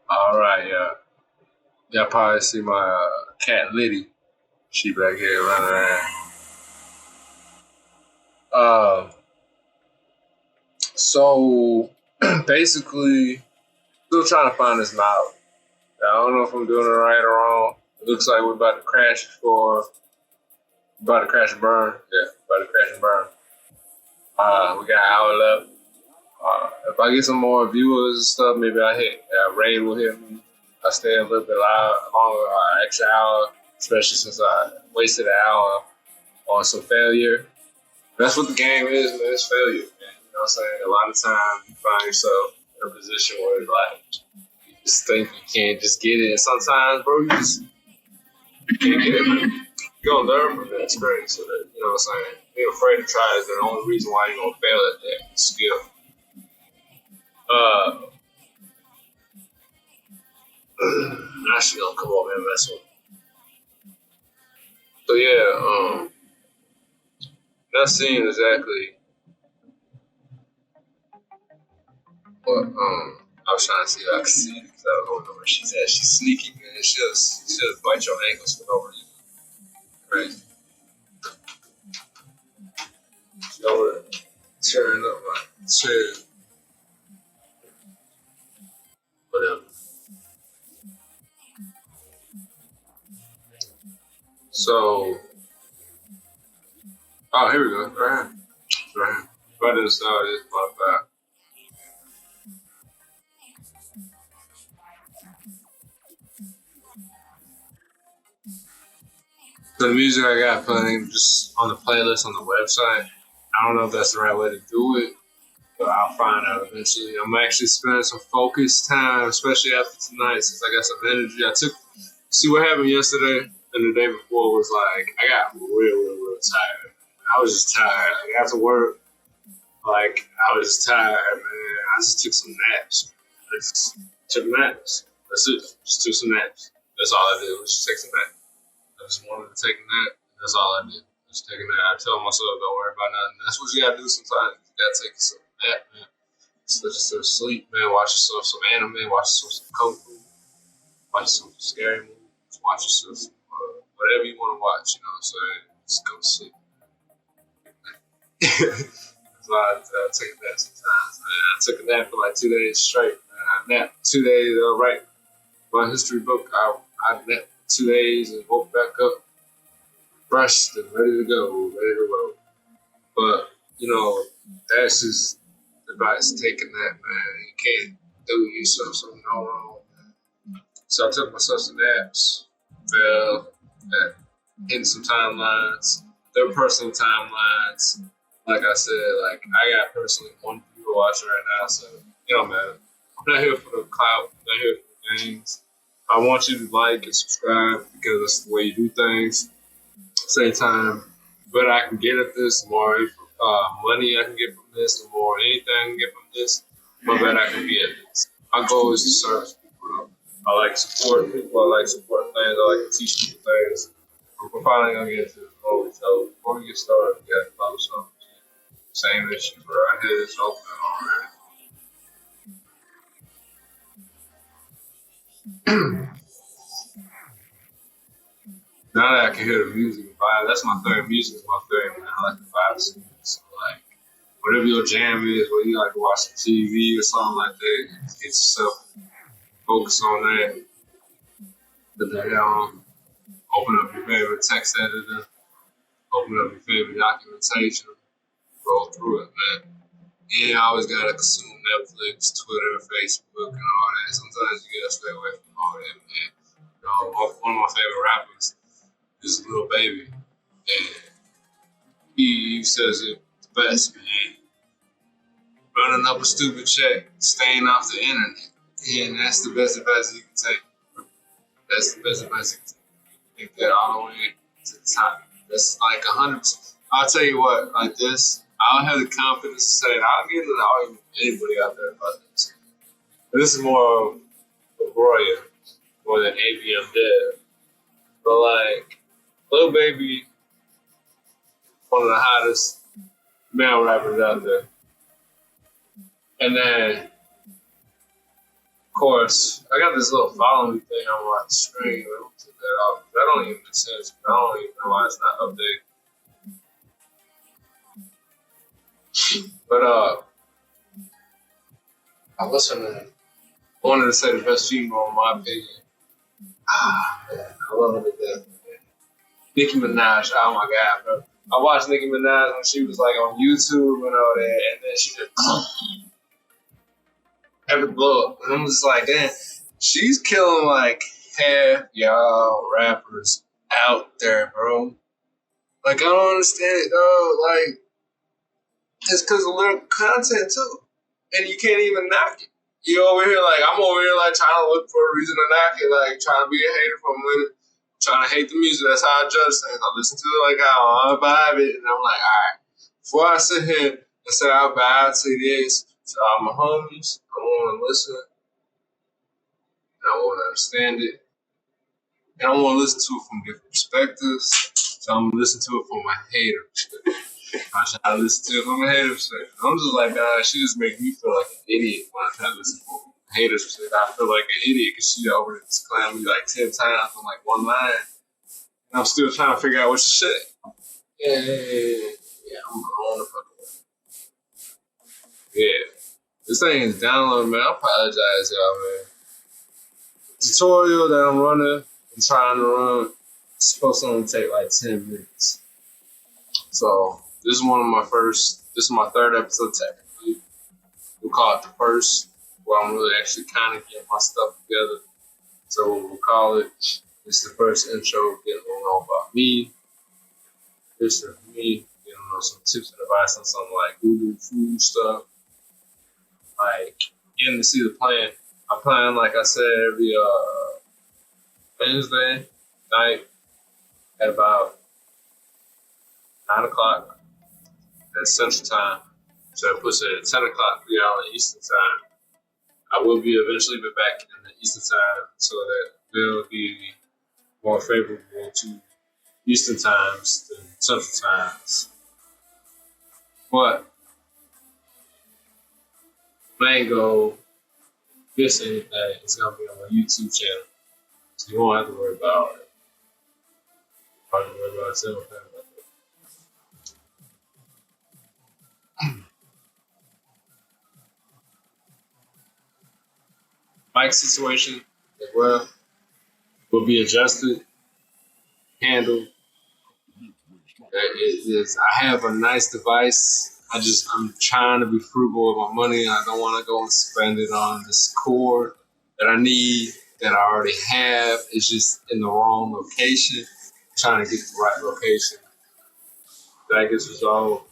All right, yeah. Y'all probably see my cat Liddy. She back here running around. Uh, so basically, still trying to find this mouth. I don't know if I'm doing it right or wrong. It looks like we're about to crash and burn. Yeah, about to crash and burn. We got an hour left. If I get some more viewers and stuff, maybe Raid will hit me. I stay a little bit longer, extra hour, especially since I wasted an hour on some failure. That's what the game is, man. It's failure, man. You know what I'm saying? A lot of times you find yourself in a position where like you just think you can't just get it, and sometimes, bro, you can't get it. Man. You're gonna learn from that experience. So that, you know what I'm saying? Being afraid to try is the only reason why you're gonna fail at that skill. Uh, Actually, come on, man. That's what. So yeah, not seeing exactly what I was trying to see if I could see it because I don't know where she's at. She's sneaky, man. She'll bite your ankles for no reason. Right? She's over there tearing up my chair. Whatever. So, oh, here we go. Right here. Right here. Right in the start of this modifier. So the music I got playing just on the playlist on the website. I don't know if that's the right way to do it, but I'll find out eventually. I'm actually spending some focused time, especially after tonight, since I got some energy. See what happened yesterday and the day before was like, I got real tired. I was just tired. Like after work, like I was just tired, man. I just took some naps. I just took naps. That's it. Just took some naps. That's all I did was just take some naps. I just wanted to take a nap. That's all I did. Just take a nap. I tell myself, don't worry about nothing. That's what you gotta do sometimes. You gotta take a nap, man. Just let yourself sleep, man. Watch yourself some anime. Watch yourself some kung fu. Watch some scary movies. Watch yourself some, whatever you want to watch. You know what I'm saying? Just go to sleep. That's why I take a nap sometimes. Man. I took a nap for like 2 days straight. Man. I napped 2 days. Right, my history book. I napped 2 days and woke back up, brushed and ready to go, ready to roll. But you know, that's just advice. Taking that, man. You can't do yourself something wrong. So I took myself some naps, fell, hitting some timelines. They're personal timelines. Like I said, like I got personally one viewer watching right now, so it don't matter. I'm not here for the clout. I'm not here for the games. I want you to like and subscribe because that's the way you do things. Same time, but I can get at this, the more money I can get from this, the more anything I can get from this, the better I can be at this. My goal is to serve people. I like supporting people. I like supporting things. I like to teach people things. We're finally gonna get into the goal. So before we get started, we gotta follow something. Same issue, bro. I hear this open already. Now that I can hear the music vibe, that's my third. Music is my third, man. I like the vibes. So like, whatever your jam is, whether you like to watch TV or something like that, get yourself focused on that. Put that on. Open up your favorite text editor. Open up your favorite documentation. Roll through it, man. You ain't always gotta consume Netflix, Twitter, Facebook, and all that. Sometimes you gotta stay away from all that, man. You know, one of my favorite rappers is Lil Baby, and he says it the best, man. Running up a stupid check, staying off the internet, and that's the best advice you can take. That's the best advice you can take. Take that all the way to the top. That's like 100%. I'll tell you what, like this, I don't have the confidence to say it. I'll get into the argument with anybody out there about this. This is more of a Broya more than ABM Dev. But like, Lil Baby, one of the hottest male rappers out there. And then, of course, I got this little follow me thing on my screen. Let me take that off. That don't even make sense. I don't even know why it's not updated. But what's her name? I wanted to say the best female in my opinion. Man, I love her to death. Nicki Minaj. Oh my god, bro. I watched Nicki Minaj when she was like on YouTube and all that, and then she just had to blow up. And I'm just like, damn, she's killing like half y'all rappers out there, bro. Like I don't understand it, though. Like it's because of little content too, and you can't even knock it. You over here like I'm over here like trying to look for a reason to knock it, like trying to be a hater for a minute, trying to hate the music. That's how I judge things. I listen to it like how I vibe it, and I'm like, all right. Before I sit here and say I vibe to this, to all my homies, I want to listen, and I want to understand it, and I want to listen to it from different perspectives. So I'm gonna listen to it from my hater perspective. I try to listen to it from a hater perspective. I'm just like, nah, she just makes me feel like an idiot when I try to listen to it from a hater's perspective. I feel like an idiot because she over exclaimed me like 10 times on like one line. And I'm still trying to figure out what she said. Yeah, I'm on the fucking way. Yeah. This thing is downloading, man. I apologize, y'all, man. Tutorial that I'm running and trying to run is supposed to only take like 10 minutes. So this is this is my third episode technically. We'll call it the first, where I'm really actually kind of getting my stuff together. So we'll call it, it's the first intro, getting to know about me. This is me, getting to know some tips and advice on some like Google food stuff. Like, getting to see the plan. I plan, like I said, every Wednesday night at about 9 o'clock at Central Time. So it puts it at 10 o'clock for y'all in Eastern Time. I will be eventually back in the Eastern Time so that will be more favorable to Eastern Times than Central Times. But main goal, this anything, is going to be on my YouTube channel. So you won't have to worry about it. Probably worry about it. Mic situation as well will be adjusted, handled. I have a nice device. I'm trying to be frugal with my money, and I don't want to go and spend it on this cord that I need, that I already have. It's just in the wrong location. I'm trying to get the right location. If that gets resolved,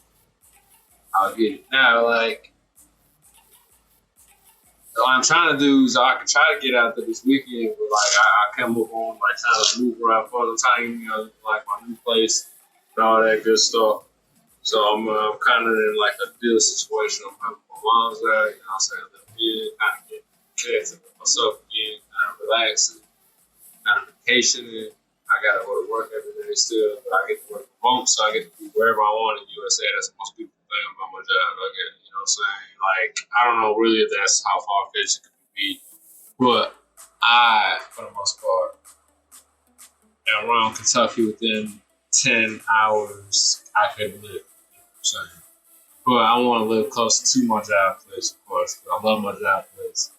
I'll get it. Now, like, what I'm trying to do is I can try to get out there this weekend, but like I can move on, like trying to move around for the time, like my new place and all that good stuff. So I'm kind of in like a deal situation. I'm having my mom's there, I'm saying, living here, kind of getting connected with myself again, kind of relaxing, kind of vacationing. I got to go to work every day still, but I get to work from home, so I get to be wherever I want in the USA. That's the most beautiful thing about my job. I get, you know what I'm saying? Like, I don't know really if that's how far-fetched it could be, but I, for the most part, am around Kentucky within 10 hours. I could live, you know what I'm saying? But I want to live close to my job place, of course. I love my job place.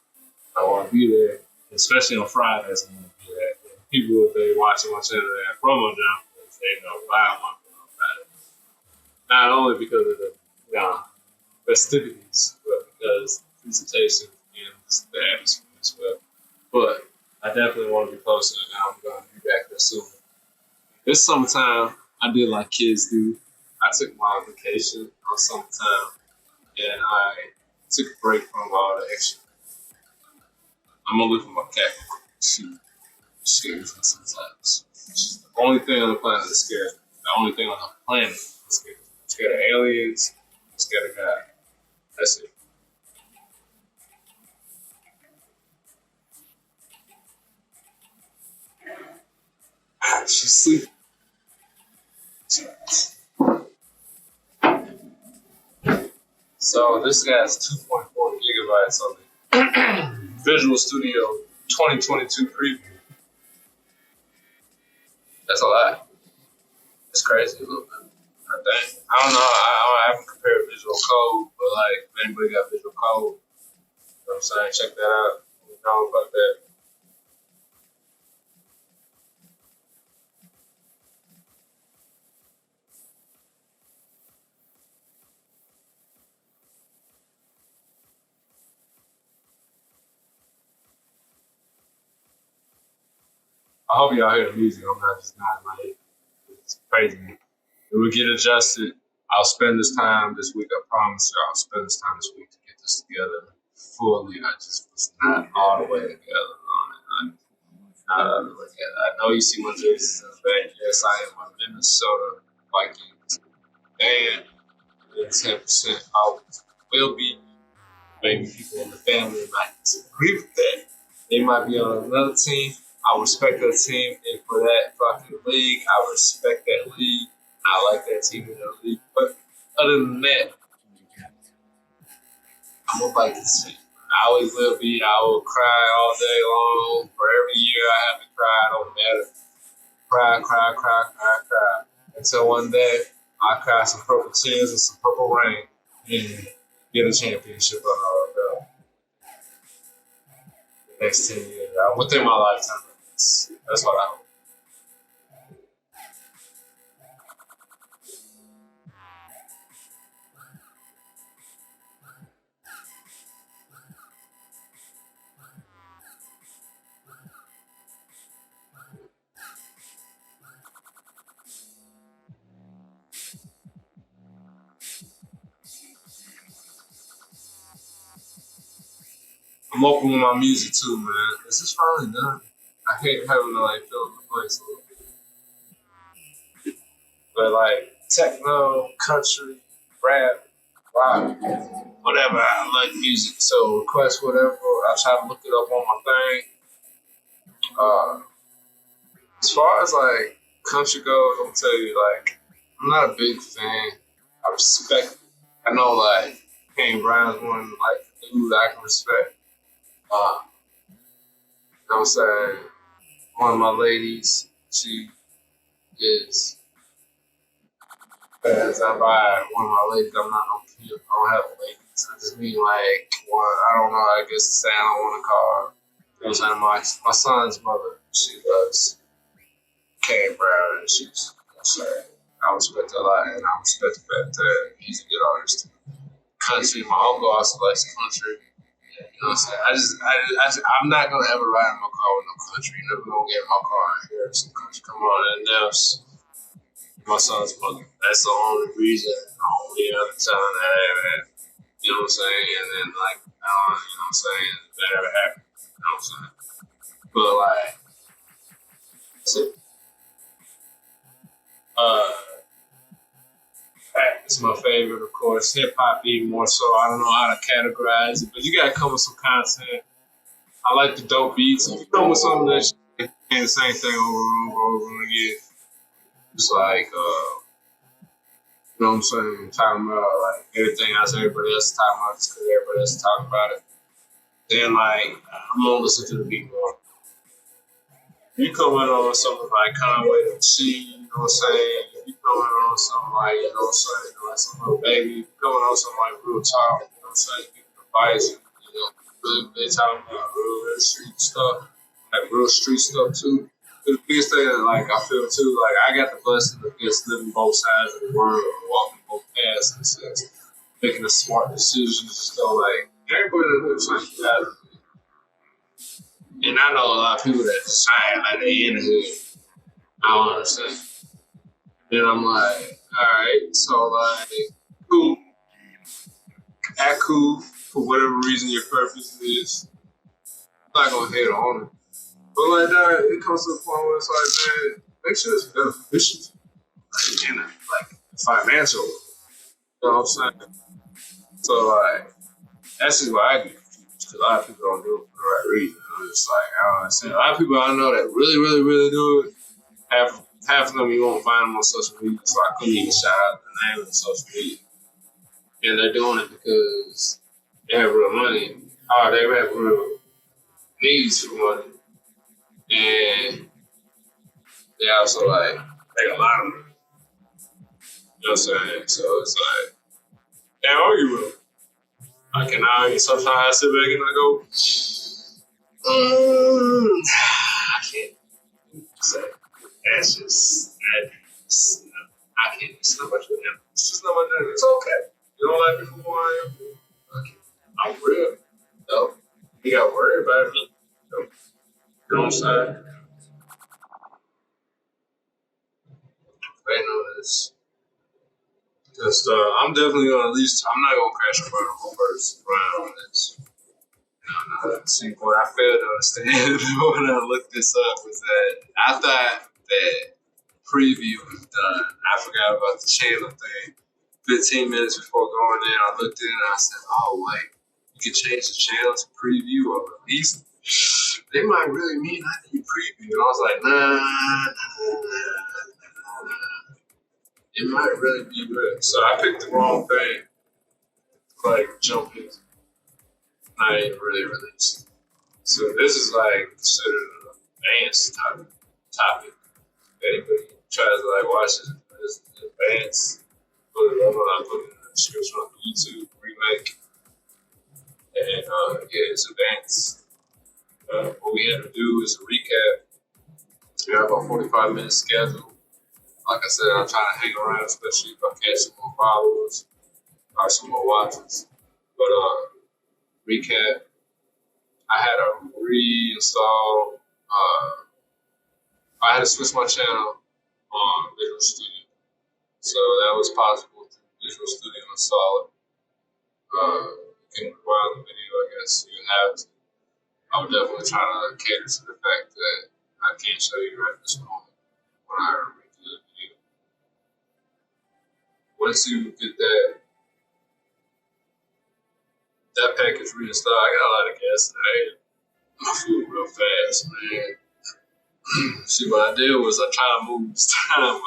I want to be there, especially on Fridays. I want to be there. People, if they watching my channel from my job place, they know why I'm on Friday. Not only because of the festivities, but because the presentation and the atmosphere as well. But I definitely want to be closer, and I'm going to be back there soon. This summertime, I did like kids do. I took my vacation on summertime, and I took a break from all the extra. I'm gonna look for my cat. She scares me sometimes. She's the only thing on the planet that scares me. The only thing on the planet that scares me. I'm scared of aliens. I'm scared of God. That's it. She's sleeping. So this guy has 2.4 gigabytes on it. Visual Studio 2022 preview. That's a lot. It's crazy a little bit. I think. I don't know. I haven't compared Visual Code, but like, if anybody got Visual Code, you know what I'm saying? Check that out. You know about that. I hope y'all hear the music. I'm not just nodding my head. It's crazy. It will get adjusted. I'll spend this time this week. I promise you, I'll spend this time this week to get this together fully. I just was not all the way together on it. I'm not all the way together. I know you see my jerseys in the back. Yes, I am a Minnesota Vikings fan. And 10% out will be. Maybe people in the family might disagree with that. They might be on another team. I respect that team, and for that fucking league, I respect that league. I like that team in the league. But other than that, I'm a Vikings fan. I always will be. I will cry all day long. For every year I have to cry, it don't matter. Cry, cry, cry, cry, cry. Until one day, I cry some purple tears and some purple rain and get a championship on our belt. The next 10 years, within my lifetime. That's what I hope. I'm open with my music too, man. Is this finally done? I hate having to like fill the place a little bit. But like techno, country, rap, rock, whatever. I like music, so request whatever. I try to look it up on my thing. As far as like country goes, I'm tell you like I'm not a big fan. I respect it. I know like Kane Brown's one like dude I can respect. You know what I'm saying? One of my ladies, she is as I buy one of my ladies, I'm not no pimp. I don't have ladies. I just mean like one I don't know, I guess to say I don't want to call her. You know what I'm saying? My son's mother, she loves Kane Brown and she's I respect her a lot and I respect the fact that he's a good artist. Country, my uncle also likes country. You know what I'm saying? I'm not gonna ever ride in my car with no country. You're never gonna get in my car and hear some country come on. And that's my son's mother. That's the only reason, only other time that ever, you know what I'm saying? And then like, you know what I'm saying? That ever happened. You know what I'm saying? But like, that's it. Rap is my favorite, of course. Hip hop even more so. I don't know how to categorize it, but you gotta come with some content. I like the dope beats. If you come with something that shit and the same thing over again, it's like, you know what I'm saying? Talking about like everything else everybody else is talking about just because everybody else is talking about it. Then like I'm gonna listen to the beat more. You coming on something like Conway and She, you know what I'm saying? You coming on something like, you know what I'm saying, like some little baby, you coming on something like real talk, you know what I'm saying? People advice, you know, really talking about real street stuff, like real street stuff too. The biggest thing that like I feel too, like I got the blessing of just living both sides of the world, walking both paths in a sense, making the smart decisions and stuff like everybody that lives like that. And I know a lot of people that shine like they in the hood. I don't understand. Then I'm like, alright, so like, cool. Act cool for whatever reason your purpose is. I'm not gonna hate on it. But like that, it comes to the point where it's like, man, make sure it's beneficial. Like, in a, like financial. You know what I'm saying? So like, that's just what I do. Because a lot of people don't do it for the right reason. It's like, I don't understand. A lot of people I know that really, really, really do it. Half of them you won't find them on social media, so I couldn't even shout out the name of the social media. And they're doing it because they have real money. Oh, they have real needs for money, and they also like make a lot of money. You know what I'm saying? So it's like, can't argue with them. I can argue. Sometimes I sit back and I go, I can't say that's just that's, I can't. It's not much of them. It's just not much of them. It's okay. You don't like me for who I am. Okay. I'm real. No, you got to worry about me. No, you know what I'm saying? Waiting on this. Just, I'm definitely gonna at least. I'm not gonna crash and burn on first round on this. See, what I failed to understand when I looked this up was that I thought that preview was done. I forgot about the channel thing. 15 minutes before going in, I looked in and I said, "Oh wait, you can change the channel to preview or release." They might really mean I need preview, and I was like, nah. It might really be good. So I picked the wrong thing. Like jumping, not even really released. So this is like considered an advanced topic. Anybody tries to like watch this advanced, put it up, I put it in the description on YouTube remake, and yeah, it's advanced. What we had to do is a recap. We have about 45 minutes scheduled. Like I said, I'm trying to hang around, especially if I catch some more followers or some more watches. But recap. I had to reinstall. I had to switch my channel on Visual Studio, so that was possible through Visual Studio install it. You can rewind the video, I guess you have to. I would definitely try to cater to the fact that I can't show you right this moment when I redo the video. Once you get that package reinstalled, I got a lot of gas today. My food real fast, man. See, what I did was I tried to move this time up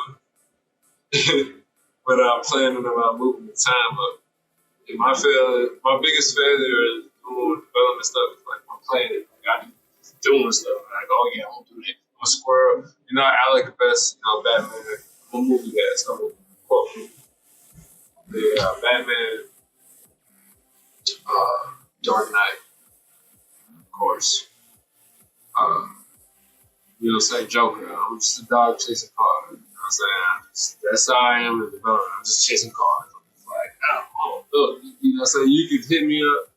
without planning about moving the time up. And my biggest failure is doing development stuff is like I'm planning, like I'm doing stuff. Like, oh yeah, I'm gonna do that. I'm a squirrel. You know, I like the best, Batman. I'm a movie guy, so I'm a quote the Batman, Dark Knight, of course. You know, say Joker. I'm just a dog chasing cars. You know what I'm saying? That's how I am in development. I'm just chasing cars. I'm just like, oh, look. You know what I'm saying? You could hit me up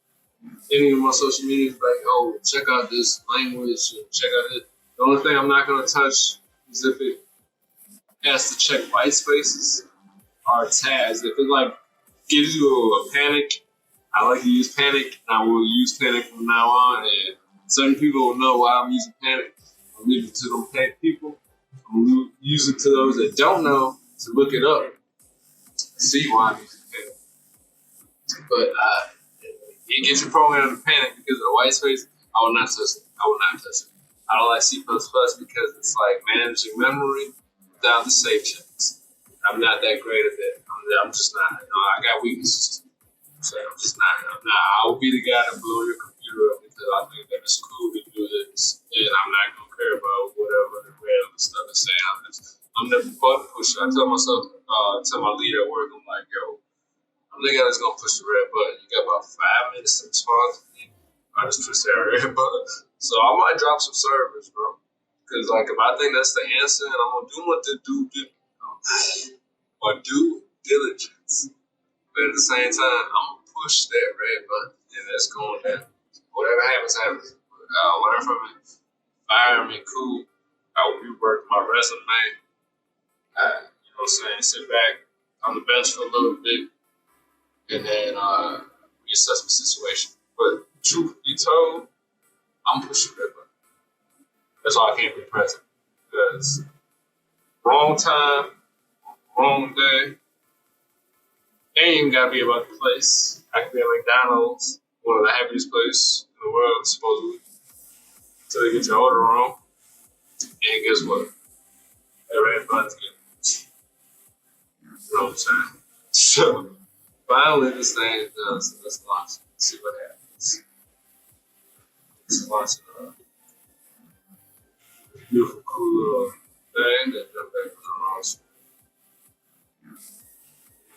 any of my social media, like, oh, check out this language, and check out this. The only thing I'm not going to touch is if it has to check white spaces or tabs. If it, like, gives you a panic, I like to use panic. I will use panic from now on, and certain people will know why I'm using panic. I'll leave it to them people. I'll use it to those that don't know to look it up, see why I'm using panic. But it gets your program to panic because of the white space. I will not touch it. I will not touch it. I don't like C++ because it's like managing memory without the safe checks. I'm not that great at that. I'm just not. You know, I got weaknesses. So I'm just not. I will be the guy to blow your computer up because I think that it's cool to do this, and I'm not gonna care about whatever the random stuff is saying. I'm the button pusher. I tell myself, tell my leader at work, I'm like, yo, I'm the guy that's gonna push the red button. You got about 5 minutes to respond to me. I just push that red button. So I might drop some servers, bro. Because like if I think that's the answer, and I'm gonna do what the dude did, or due diligence. But at the same time, I'm gonna push that red button, and that's going down. Whatever happens, happens. I'll learn from it. Fire me, cool. I will rework my resume. You know what I'm saying? Sit back on the bench for a little bit, and then reassess my situation. But truth be told, I'm pushing red button. That's why I can't be present. Because wrong time, wrong day. Ain't even gotta be about the place. I could be at McDonald's, one of the happiest places in the world, supposedly. Until they get your order wrong. And guess what? That red button's getting. You know what I'm saying? So, finally, this thing is done, so let's launch it. See what happens. Lots of beautiful, cool little thing that jump back on us.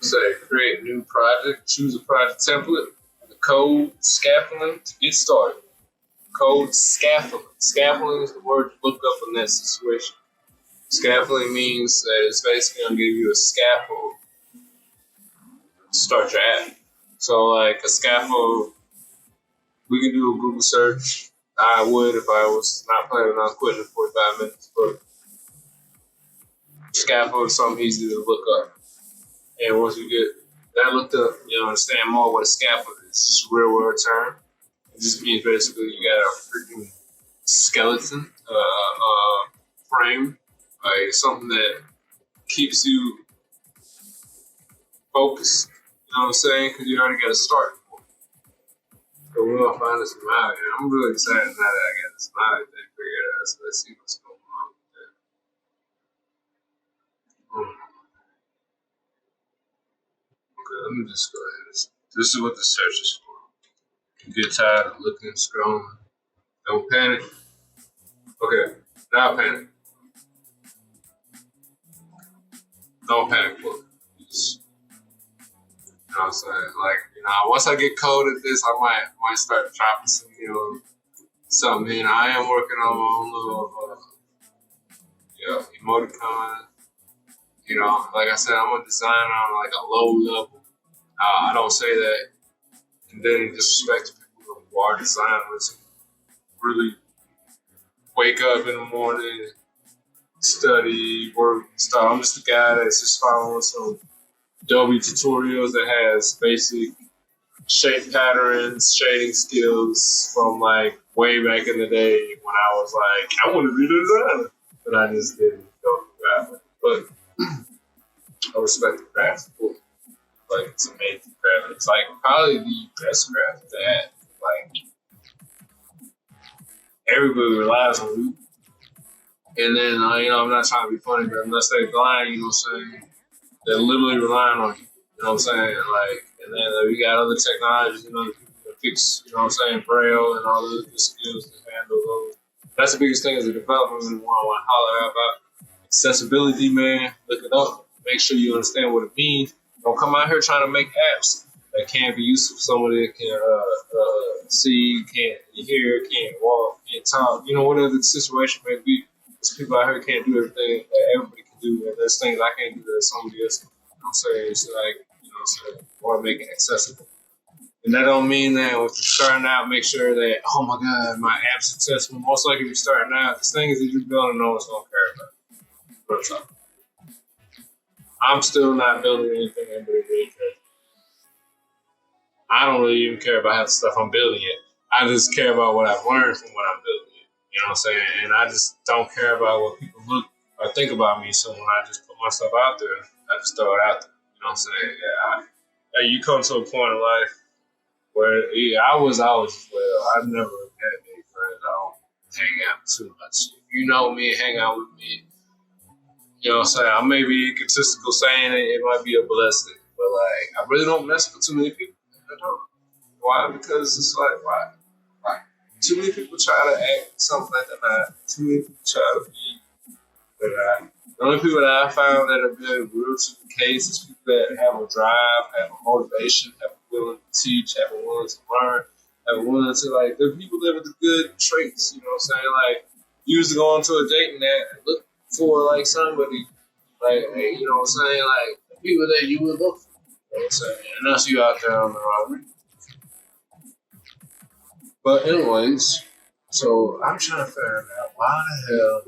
Say, create new project, choose a project template, the code scaffolding to get started. Code scaffolding. Scaffolding is the word to look up in that situation. Scaffolding means that it's basically going to give you a scaffold to start your app. So, like a scaffold, we can do a Google search. I would if I was not planning on quitting in 45 minutes, but scaffold is something easy to look up. And once you get that looked up, you understand more what a scaffold is. It's just a real world term. It just means basically you got a freaking skeleton, frame, like something that keeps you focused. You know what I'm saying? Because you already got to start. So we're gonna find this Maui. I'm really excited now that I got this Maui thing figured out. So let's see what's going on with that. Okay, let me just go ahead. This is what the search is for. You get tired of looking, scrolling. Don't panic. Okay, now panic. Don't panic, book. Just, you know what I'm saying? Like, once I get cold at this, I might start dropping some, something in. I am working on my own little, emoticon. Like I said, I'm a designer on like a low level. I don't say that and then disrespect people who are designers. Really wake up in the morning, study, work, stuff. I'm just a guy that's just following some Adobe tutorials that has basic shape patterns, shading skills from like way back in the day when I was like, I want to be a designer, but I just didn't go through that. But I respect the craft. Like it's amazing craft. It's like probably the best craft that like everybody relies on you. And then I'm not trying to be funny, but unless they're blind, you know what I'm saying? They're literally relying on you. You know what I'm saying? Like, and then we got other technologies, that fix, you know what I'm saying, Braille and all the other skills to handle those. That's the biggest thing as a developer we want to holler out about. Accessibility, man. Look it up. Make sure you understand what it means. Don't come out here trying to make apps that can't be useful for somebody that can see, can't hear, can't walk, can't talk. Whatever the situation may be. There's people out here can't do everything that everybody can do, and there's things I can't do that somebody else can. It's like, or make it accessible. And that don't mean that if you're starting out, make sure that, oh my God, my app's successful. Most likely if you're starting out, there's things that you're building, no one's going to care about. What's up? I'm still not building anything anybody really cares. I don't really even care about half the stuff I'm building yet. I just care about what I've learned from what I'm building yet. You know what I'm saying? And I just don't care about what people look or think about me. So when I just put myself out there, I just throw it out there. You know what I'm saying? Yeah, you come to a point in life where I was always well. I've never had many friends. I don't hang out too much. If you know me, hang out with me. You know what I'm saying? I may be egotistical saying it might be a blessing, but like I really don't mess with too many people. I don't. Why? Because it's like why? Too many people try to act something that they're not. Too many people try to be. But the only people that I found that have been real to the case is people that have a drive, have a motivation, have a willing to teach, have a willing to learn, have a willing to like. They're people that with the good traits. You know what I'm saying? Like you used to go onto a dating app and look for like somebody, like hey, you know what I'm saying? Like the people that you would look for. You know what I'm saying? And that's you out there on the wrong. But anyways, so I'm trying to figure out why the hell.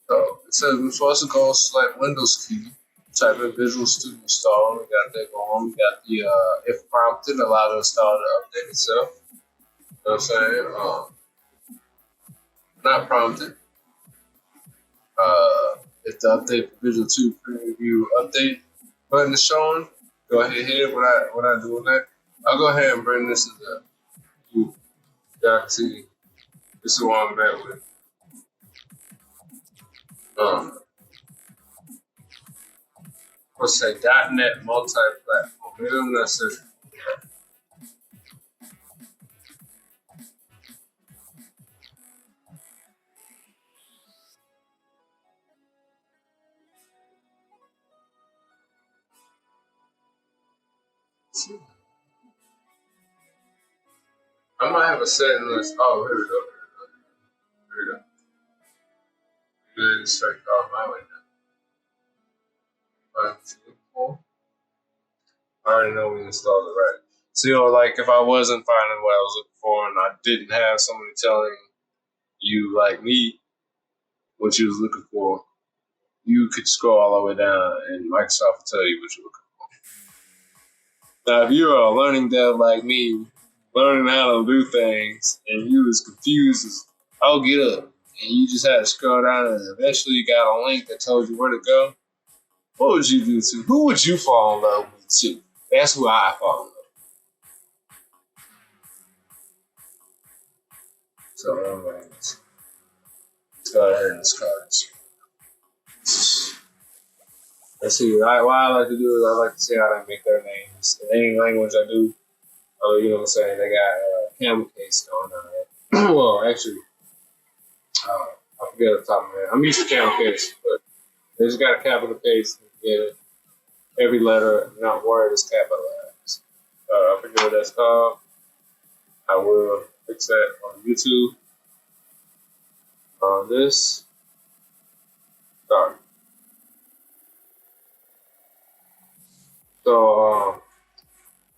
So it says before us to go select Windows key, type in Visual Studio install. We got that going on. We got the if prompted, allow the install to update itself. You know what I'm saying? Not prompted. If the update for Visual 2 preview update button is showing, go ahead and hit it. What I do with that, I'll go ahead and bring this to the you. Y'all can see this is what I'm back with. What's that? .NET multi-platform. Maybe I'm not certain. I might have a setting list. Oh, here we go. Here we go. Good straight off my way now. I already know we installed it right. So, like if I wasn't finding what I was looking for and I didn't have somebody telling you, like me, what you was looking for, you could scroll all the way down and Microsoft will tell you what you're looking for. Now, if you're a learning dev like me, learning how to do things, and you was confused as I'll get up, and you just had to scroll down and eventually you got a link that told you where to go, what would you do to? Who would you fall in love with too? That's who I fall in love with. So, let's go ahead and start. Let's see. What I like to do is I like to see how they make their names. In any language I do, you know what I'm saying? They got camel case going on. Well, actually, I forget the top of my head. I'm used to camel case, but they just got a capital case. Yeah, every letter, not word, is capitalized. I forget what that's called. I will fix that on YouTube. This. Start. So,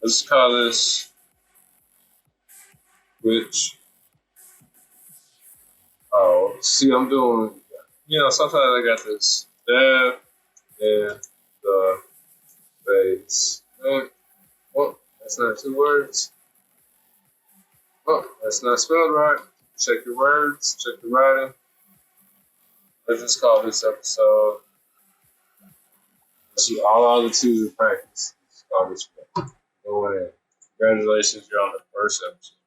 let's call this which. Oh, see, I'm doing, sometimes I got this dev and the base. Oh, that's not 2 words. Oh, that's not spelled right. Check your words, check the writing. Let's just call this episode. Let's do all other 2s in practice. Let's call this one. Go ahead. Congratulations, you're on the first episode.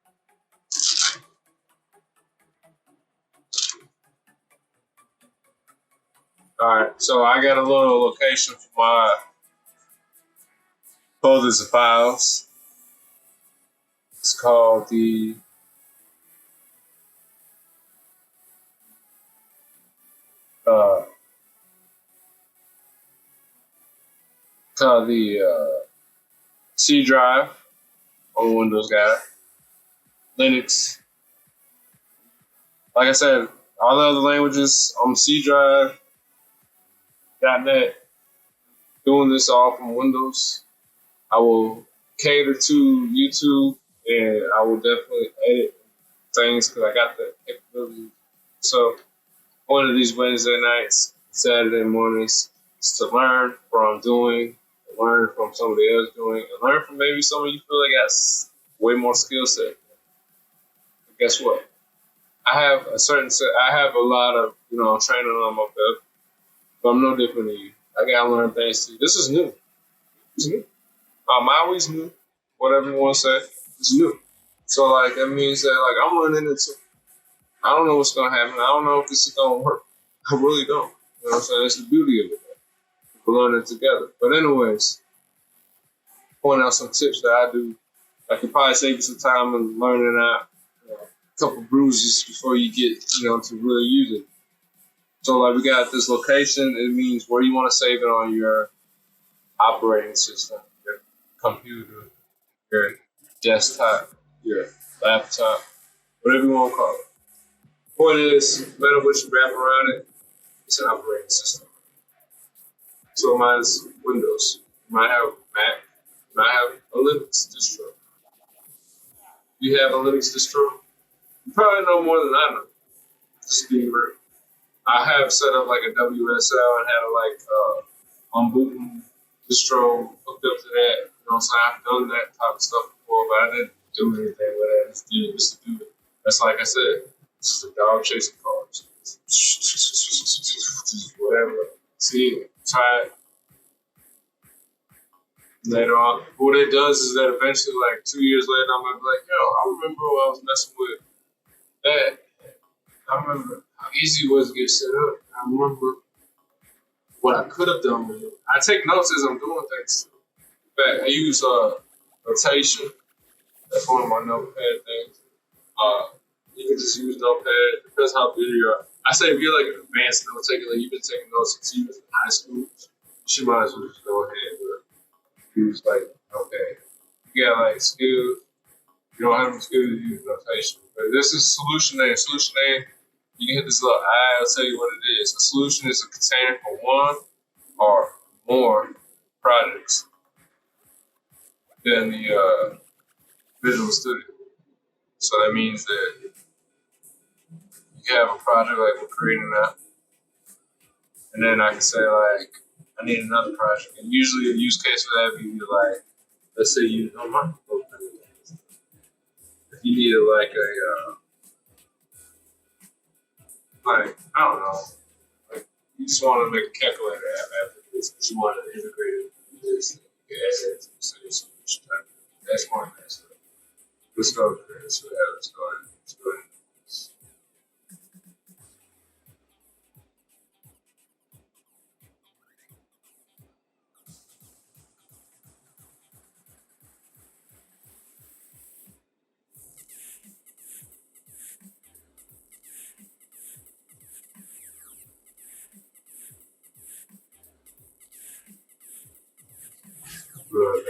Alright, so I got a little location for my folders of files. It's called the C drive on Windows guy. Linux. Like I said, all the other languages on C drive, .NET, doing this all from Windows. I will cater to YouTube and I will definitely edit things because I got the capability. So one of these Wednesday nights, Saturday mornings, is to learn from doing, learn from somebody else doing, and learn from maybe somebody you feel like got way more skill set. But guess what? I have a certain set. I have a lot of training on my belt, but I'm no different than you. I gotta learn things too. This is new. It's new. Maui's new. Whatever you want to say, it's new. So like that means that like I'm learning it too. I don't know what's gonna happen. I don't know if this is gonna work. I really don't. You know what I'm saying? That's the beauty of it. We're learning together. But anyways, point out some tips that I do. I could probably save you some time in learning out a couple bruises before you get, to really use it. So like we got this location. It means where you want to save it on your operating system, your computer, your desktop, your laptop, whatever you want to call it. Point is, no matter what you wrap around it, it's an operating system. So mine's Windows. You might have Mac. You might have a Linux distro. You have a Linux distro? You probably know more than I know. Just being real. I have set up like a WSL and had a unbooting distro hooked up to that. So I've done that type of stuff before, but I didn't do anything with it. I just did it just to do it. That's like I said, this is a dog chasing cars. Whatever. See, try it. Later on, what it does is that eventually, like 2 years later, I'm gonna be like, yo, I remember when I was messing with that. I remember how easy it was to get set up. I remember what I could have done with it. I take notes as I'm doing things. In fact, I use notation. That's one of my notepad things. You can just use notepad. It depends how good you are. I say if you're like an advanced note taker, like you've been taking notes since you was in high school, you might as well just go ahead and use like notepad. you got like skills. You don't have any skills, you use notation. But this is solution name. Solution name, you can hit this little eye, I'll tell you what it is. A solution is a container for one or more projects than the Visual Studio. So that means that you have a project like we're creating now, and then I can say like, I need another project. And usually a use case for that would be like, let's say you don't mind. If you needed like like, I don't know, like you just want to make a calculator app after this, but you want to integrate it with this, you can add it to the same solution type. That's one thing. So let's go there. Let's go ahead. Let's go ahead. Let's go ahead. Good.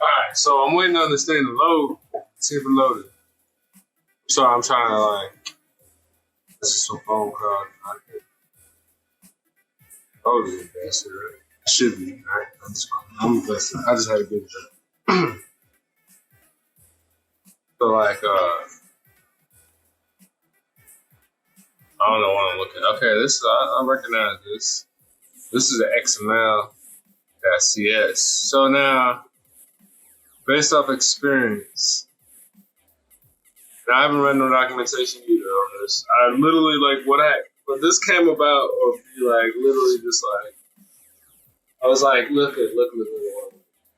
All right, so I'm waiting on this thing to load. See if it loaded. So I'm trying to like, this is some phone call. I can't load it. That's it, right? It should be. All right, I'm invested. I just had to get it done. So like, I don't know what I'm looking at. Okay, this I recognize this. This is an XML.cs. So now, based off experience, and I haven't read no documentation either on this. I literally like when this came about, or be like literally just like I was like, look.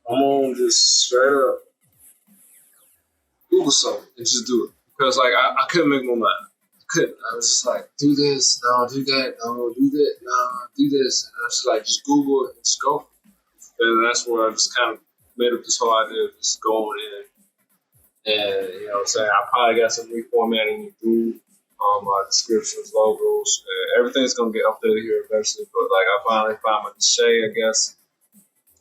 I'm gonna just straight up Google something and just do it because like I couldn't make my mind. Couldn't. I was just like, do this, no, do that, no, do that, no, do this. And I was just like, just Google it and just go. And that's where I just kind of made up this whole idea of just going in. And, you know what I'm saying? I probably got some reformatting to do on my descriptions, logos. Everything's going to get updated here eventually. But, like, I finally found my niche, I guess.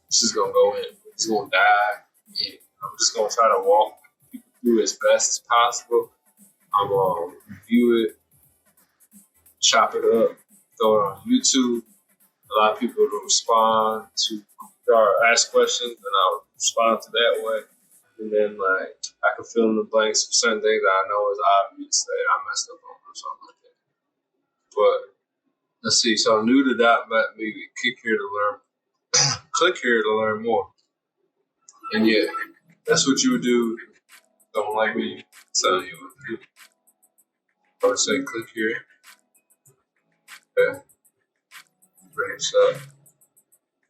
It's just going to go in. It's going to die. Yeah. I'm just going to try to walk people through as best as possible. I'm going to review it, chop it up, throw it on YouTube. A lot of people will respond to or ask questions, and I'll respond to that way. And then, like, I can fill in the blanks for certain things that I know is obvious that I messed up on or something like that. But let's see. So new to .NET MAUI, click here to learn more. And yeah, that's what you would do. Don't like me telling you what to do. I would say click here. Okay. Bring this up.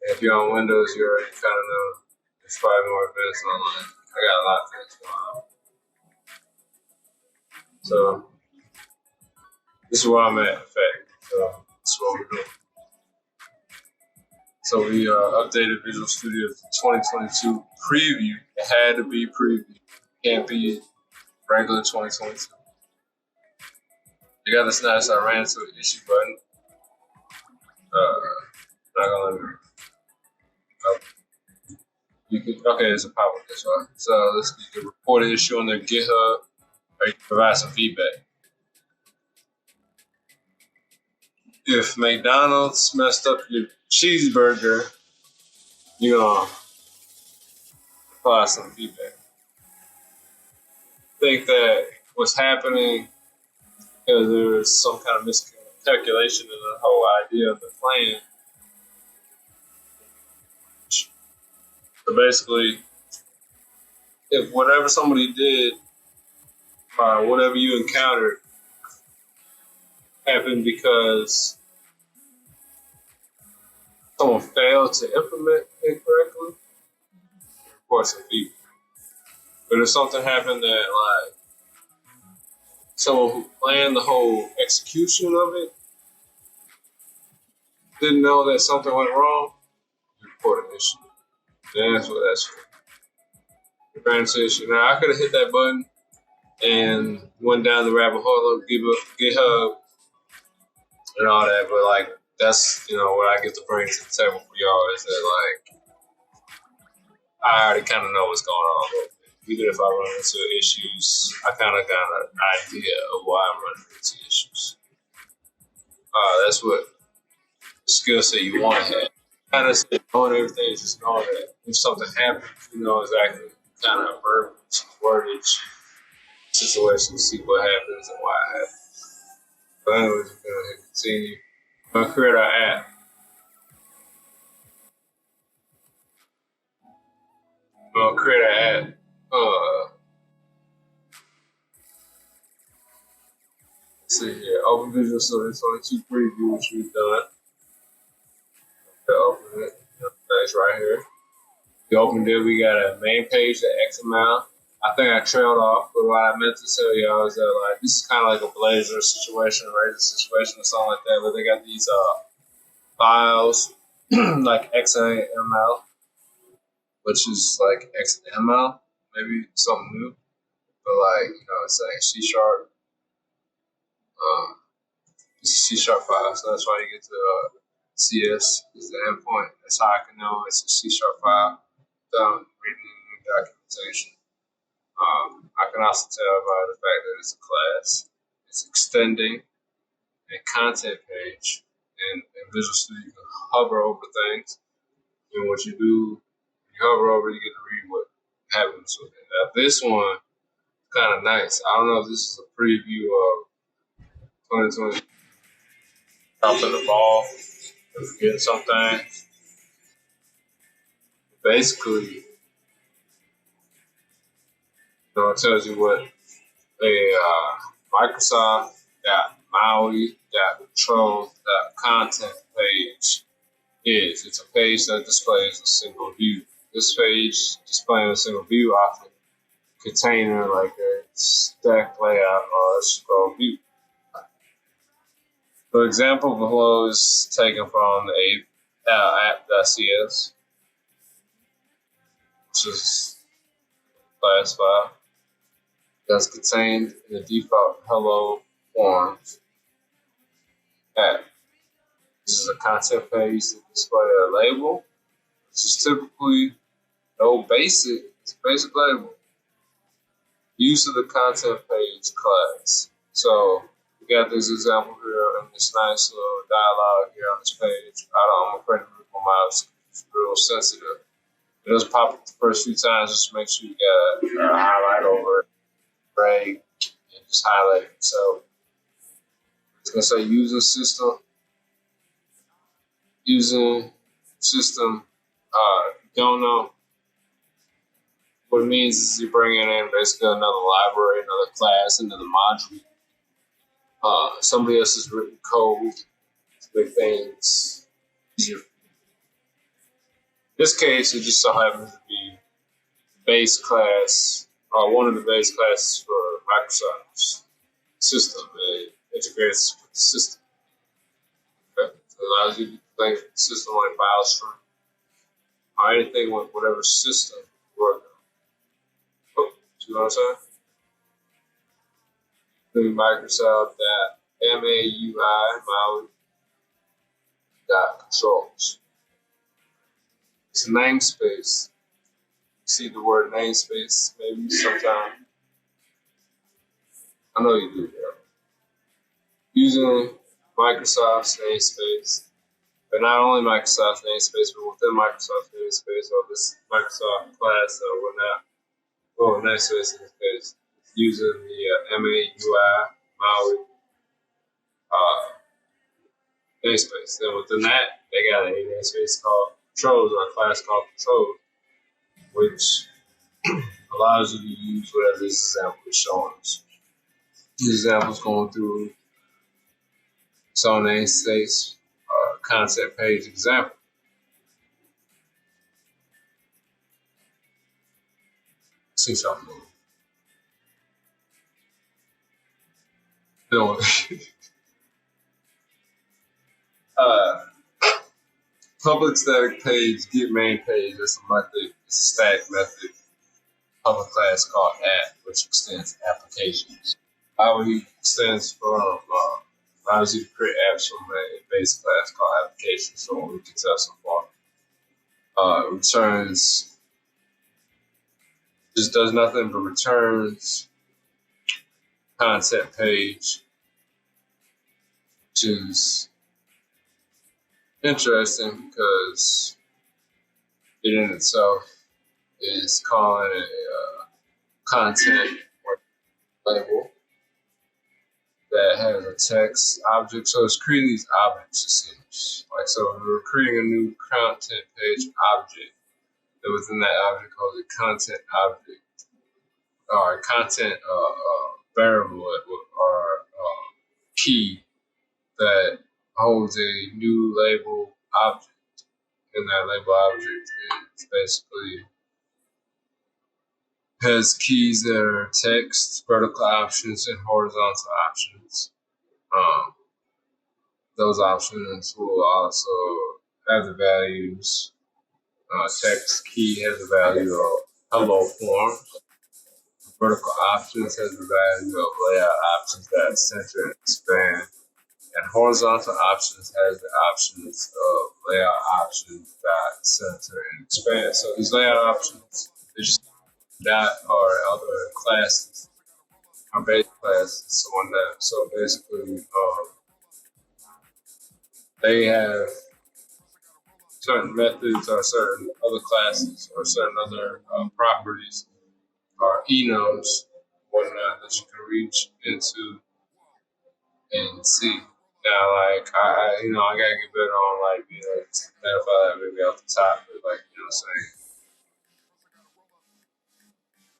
And if you're on Windows, you already kind of know there's probably more advanced online. I got a lot of things going on. So this is where I'm at, in fact. So that's what we're doing. So we updated Visual Studio 2022 preview. It had to be preview. Can't be regular 2022. They got this nice. I ran into an issue button. Not gonna let me. You can, okay, it's a pop-up, that's right. So you can report an issue on their GitHub, or you can provide some feedback. If McDonald's messed up your cheeseburger, you're gonna provide some feedback. I think that what's happening because there was some kind of miscalculation in the whole idea of the plan. So basically, if whatever somebody did or whatever you encountered happened because someone failed to implement it correctly, report some feedback. But if something happened that like someone who planned the whole execution of it didn't know that something went wrong, report an issue. And that's what that's for. Report an issue. Now I could have hit that button and went down the rabbit hole of GitHub and all that, but like that's what I get to bring to the table for y'all is that like I already kind of know what's going on. Even if I run into issues, I kind of got an idea of why I'm running into issues. That's what skill set you want to have. Kind of knowing everything is just knowing that if something happens, you know exactly kind of verbiage, wordage, situation, see what happens and why it happens. But anyways, we're going to continue. We're going to create our app. We're going to create an app. Let's see here. Open Visual Studio. It's only 2 previews we've done. Open it. That's right here. We opened it. We got a main page, the XML. I think I trailed off, but what I meant to tell y'all is that like this is kind of like a Blazor situation, a Razor situation, or something like that, where they got these files like XML, which is like XML, maybe something new, but like it's like C#. It's a C# file, so that's why you get to CS is the endpoint. That's how I can know it's a C# file without reading any documentation. I can also tell by the fact that it's a class. It's extending a content page, and in Visual Studio you can hover over things, and what you do, you hover over, you get to read what happens with it. Now this one is kind of nice. I don't know if this is a preview of 2020. Dropping the ball, forgetting something. Basically, it tells you what a Microsoft .maui .control .content page is. It's a page that displays a single view. This page displaying a single view often container like a stack layout or a scroll view. For example, below is taken from the app.cs, which is a class file that's contained in the default hello forms app. This is a content page to display a label. This is typically basic. It's a basic label. Use of the content page class. So we got this example here and this nice little dialogue here on this page. I'm afraid to move my mouse. It's real sensitive. It doesn't pop up the first few times. Just make sure you got a highlight over it, drag, and just highlight it. So it's gonna say using system. Using system. If you don't know what it means is you're bringing in basically another library, another class, another module. Somebody else has written code to make things easier. In this case, it just so happens to be base class, one of the base classes for Microsoft's system. It integrates with the system. Okay? So it allows you to do things with the system like file stream or anything with whatever system you work on. Oh, see what I'm saying? Microsoft .maui .controls. It's a namespace. see the word namespace maybe sometime. I know you do, bro. Using Microsoft's namespace, but not only Microsoft's namespace, but within Microsoft's namespace or this Microsoft class or whatnot. Well, namespace in this case, using the MAUI namespace. Then within that, they got a namespace called controls or a class called controls, which allows you to use whatever this example is showing us. This example is going through its own namespace content page example. See something. Public static page, get main page. That's a method. It's a static method. Public class called app, which extends applications. MAUI extends from allows you to create apps from a base class called applications. So we can tell so far. Returns just does nothing but returns content page, which is interesting because it in itself is calling a content label that has a text object. So it's creating these objects, it seems. Like, so we're creating a new content page object, and within that object called a content object, or a content variable or key that holds a new label object. And that label object is basically has keys that are text, vertical options, and horizontal options. Those options will also have the values. Text key has the value of hello forms. Vertical options has the value of layout options that center and expand. And horizontal options has the options of layout options that center and expand. So these layout options, they just that or other classes, or base classes. So basically, they have certain methods or certain other classes or certain other properties or enums, whatnot that you can reach into and see. Now, like I gotta get better on like identify that maybe off the top, but like what I'm saying.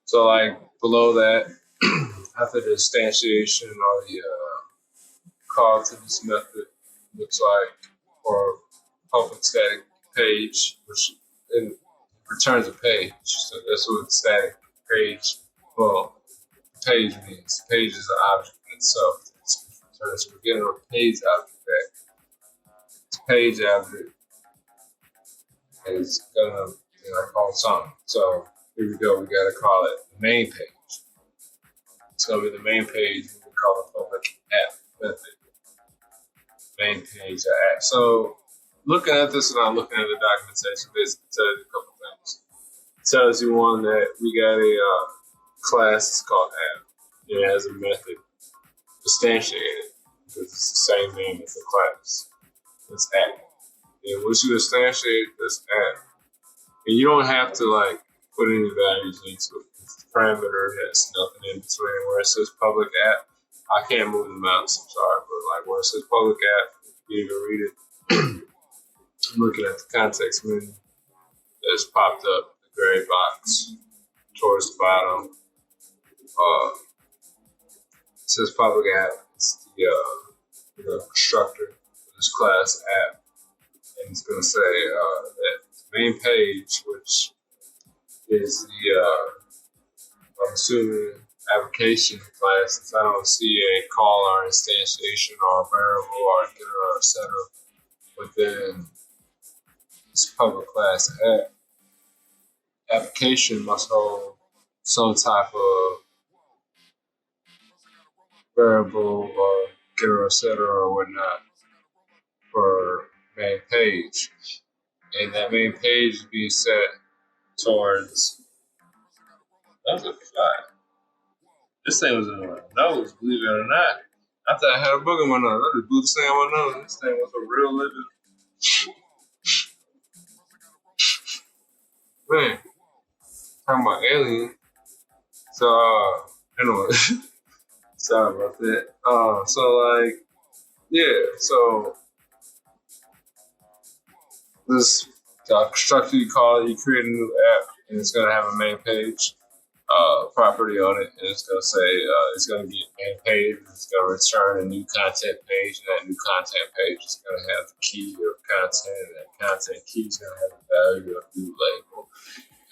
So like below that, after the instantiation or the call to this method looks like, or public static page, which returns a page. So that's what static page, well, page means. Page is an object in itself. So we're getting a page object back. This page object is gonna call something. So here we go. We gotta call it the main page. It's gonna be the main page. We call it public app method. Main page app. So looking at this and I'm looking at the documentation, basically tells you a couple things. It tells you one that we got a class. It's called app. It has a method instantiated because it's the same name as the class. It's app. And once you instantiate this app, and you don't have to like put any values into it. It's a parameter that's nothing in between. Where it says public app, I can't move the mouse. I'm sorry, but like where it says public app, you can read it. I'm looking at the context menu that's popped up, the gray box towards the bottom. It says public app. It's the constructor of this class app, and it's going to say that the main page, which is the I'm assuming application class, since I don't see a call or instantiation or a variable or a getter or a setter within this public class app. Application must hold some type of variable or getter or setter or whatnot for main page. And that main page is being set towards That was a fly. This thing was in my nose, believe it or not. I thought I had a bug in my nose. I just blew this thing on my nose. This thing was a real living man. Talking about alien. So anyway, sorry about that. So like, yeah. So this structure you call it, you create a new app, and it's gonna have a main page property on it, and it's gonna say it's gonna get main page. It's gonna return a new content page, and that new content page is gonna have the key of content, and that content key is gonna have the value of new label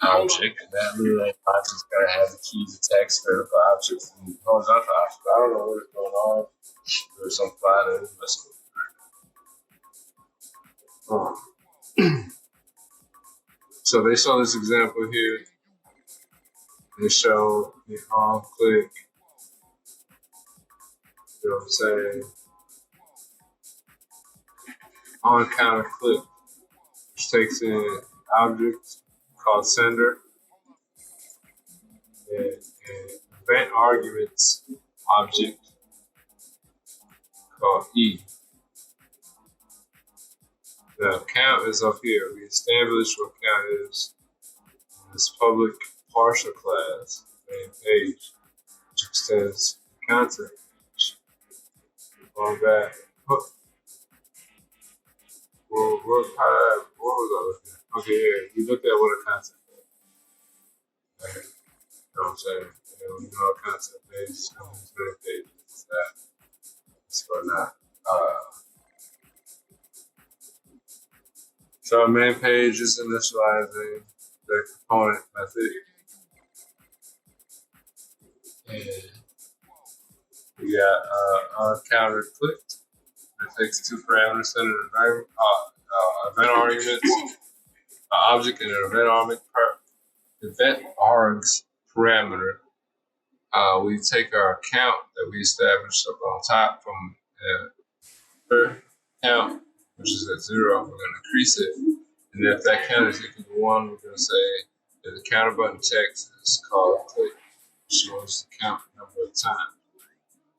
object, and that new label object is gonna have the key to text vertical object from horizontal object. I don't know what's going on. There's some fly that is messing with me. So they show this example here. They show the on click, you know what I'm saying, on counter click, which takes in an object called sender and an event arguments object called E. The count is up here. We establish what count is in this public partial class main page, which extends content page. Going back. Well, what was I looking at? Okay, yeah, we looked at what a content page. Okay. You know what I'm saying? And we know a content page is coming to main page. It's that. It's whatnot. So our main page is initializing the component method. And we got on counter clicked. It takes two parameters, send an event arguments, object, and an event args parameter. We take our count that we established up on top from per count, which is at 0. We're going to increase it. And if that count is equal to 1, we're going to say that the counter button text is called click, which shows the count number of times.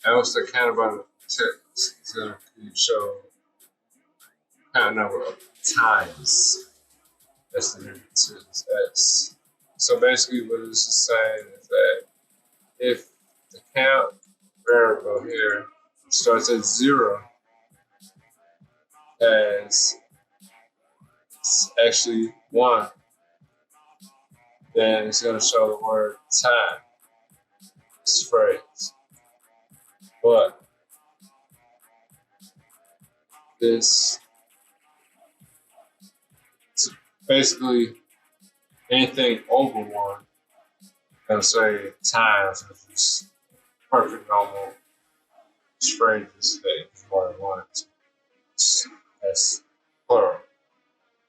Else the counter button text is going to show count number of times. That's the difference. That's so basically what this is saying is that if the count variable here starts at 0 as it's actually 1, then it's going to show the word time, this phrase. But this basically anything over 1, going to say times, which is perfect normal phrases that is more than 1. That's plural.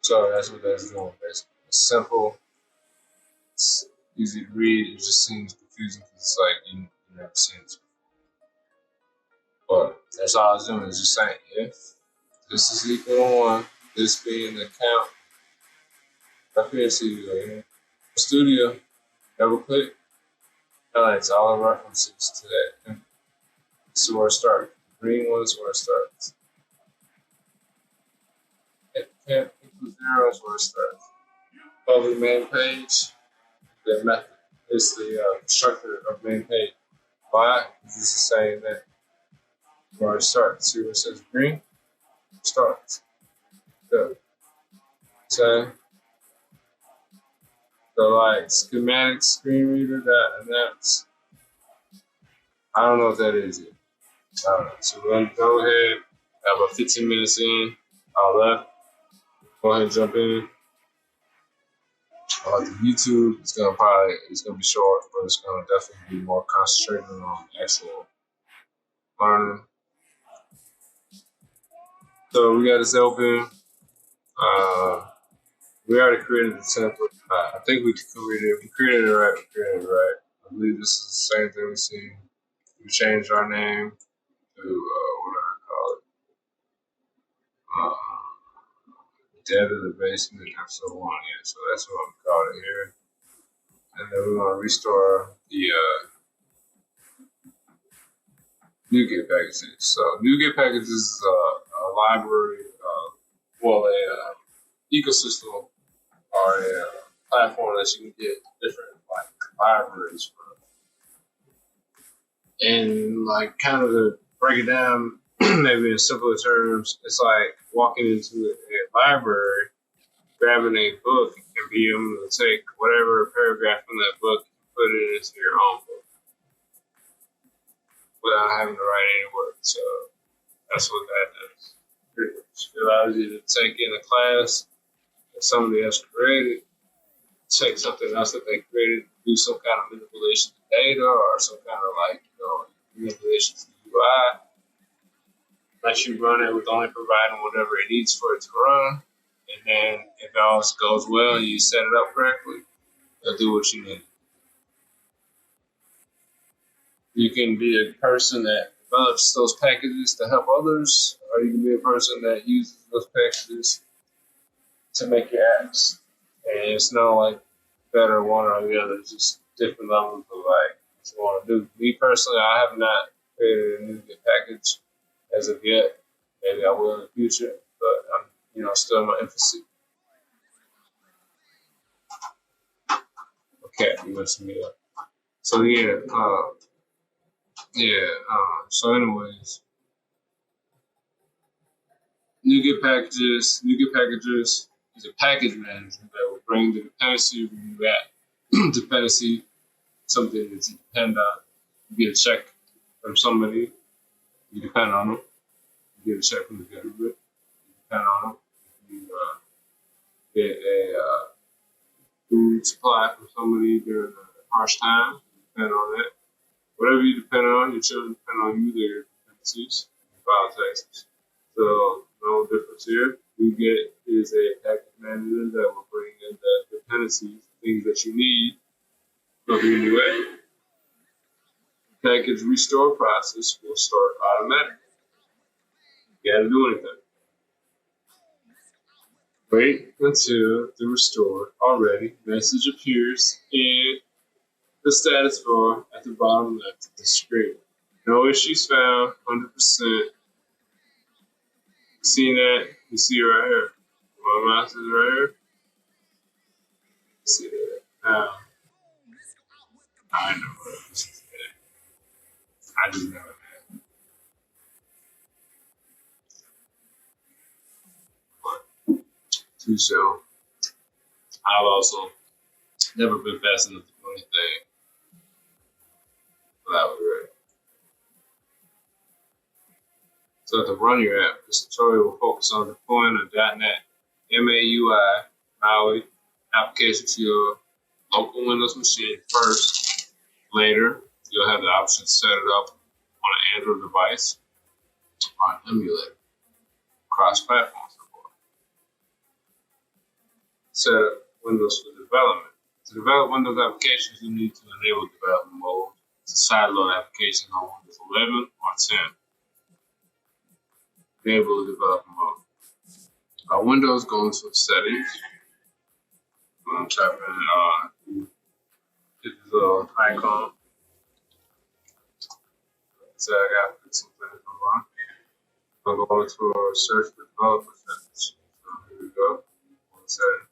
So that's what that's doing basically. It's simple, it's easy to read, it just seems confusing because it's like you never seen it. But that's all I was doing, is just saying if this is equal to 1, this being the count, up here see Studio, double click, highlights all the references to that. This is where it starts. The green one is where it starts. Count equals 0 is where it starts. Public main page, the method is the structure of main page. Why? Because it's the same thing. Where it starts. See where it says green? It starts. Good. So like schematic screen reader that announce. I don't know what that is yet. I don't know. So we're gonna go ahead. About 15 minutes in. All left. Go ahead and jump in. The YouTube it's gonna be short, but it's gonna definitely be more concentrated on actual learning. So we got this open. We already created the template. I think we created it right. I believe this is the same thing we see. We changed our name to whatever I call it. Dead of the Basement episode 1. Yeah, so that's what I'm calling it here. and then we're going to restore the NuGet packages. So NuGet packages is a library, a ecosystem or a platform that you can get different like libraries from. And like kind of to break it down, maybe in simpler terms, it's like walking into a library, grabbing a book, and being able to take whatever paragraph from that book and put it into your own book without having to write any words. So that's what that does. Pretty much. It allows you to take in a class that somebody else created, take something else that they created, do some kind of manipulation to data or some kind of like, manipulation to the UI. Let you run it with only providing whatever it needs for it to run. And then if it all goes well and you set it up correctly, it'll do what you need. You can be a person that develops those packages to help others, or you can be a person that uses those packages to make your apps. And it's not like better one or the other, it's just different levels of like what you want to do. Me personally, I have not created a NuGet package as of yet. Maybe I will in the future, but I'm still in my infancy. Okay, you messed me up. So so anyways, NuGet packages is a package manager that will bring the dependency when you at dependency, something that you depend on. You get a check from somebody, you depend on them. You get a check from the government, you depend on them. You get a food supply from somebody during a harsh time, you depend on that. Whatever you depend on, your children depend on you, their dependencies, you file taxes. So no difference here. NuGet is a package manager that will bring in the dependencies, things that you need from your new app. Package restore process will start automatically. You gotta do anything. Wait until the restore already message appears in the status bar at the bottom left of the screen. No issues found, 100%. See that? You see it right here. My mouse is right here. See that? Now, I know what this is. I do know that. Too so. I've also never been fast enough to do anything without regret. So to run your app, this tutorial will focus on deploying a .NET MAUI application to your local Windows machine first. Later, you'll have the option to set it up on an Android device or an emulator, cross-platform support. Set up Windows for development. To develop Windows applications, you need to enable development mode to sideload applications on Windows 11 or 10. Enable development mode. Windows, go into settings. I'm going to type in hit this little icon. So I got to put some things on. I'm going to go into our search for developer settings. So here we go. One setting.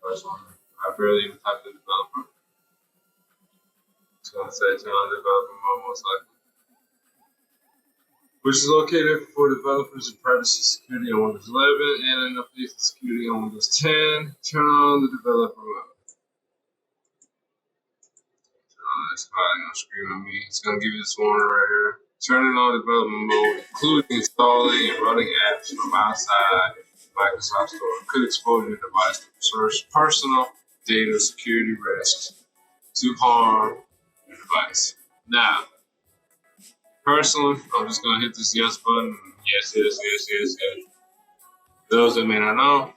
First one. I barely even typed in developer. It's going to say turn on developer mode most likely. Which is located for developers in privacy security on Windows 11 and in update security on Windows 10. Turn on the developer mode. It's probably going to scream at me. It's going to give you this warning right here. Turning on development mode, including installing and running apps from outside Microsoft Store, could expose your device to personal data security risks to harm your device. Now, personally, I'm just going to hit this yes button. Yes. Those that may not know,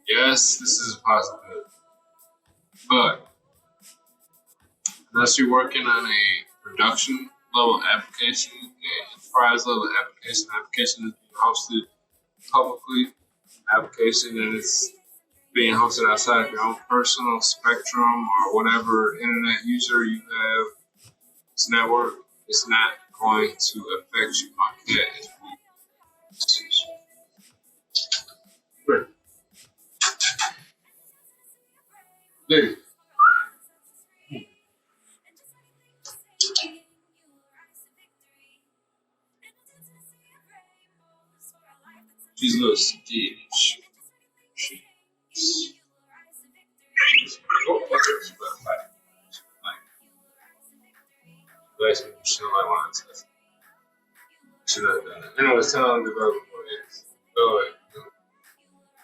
yes, this is a possibility. But unless you're working on a production level application, an enterprise level application that's being hosted publicly, application that is being hosted outside of your own personal spectrum or whatever internet user you have, this network, it's not going to affect you like that. Great. Lady. She's a little skittish. Basically, she don't like one test. She not done it. Anyways, tell them to go before this. Go ahead.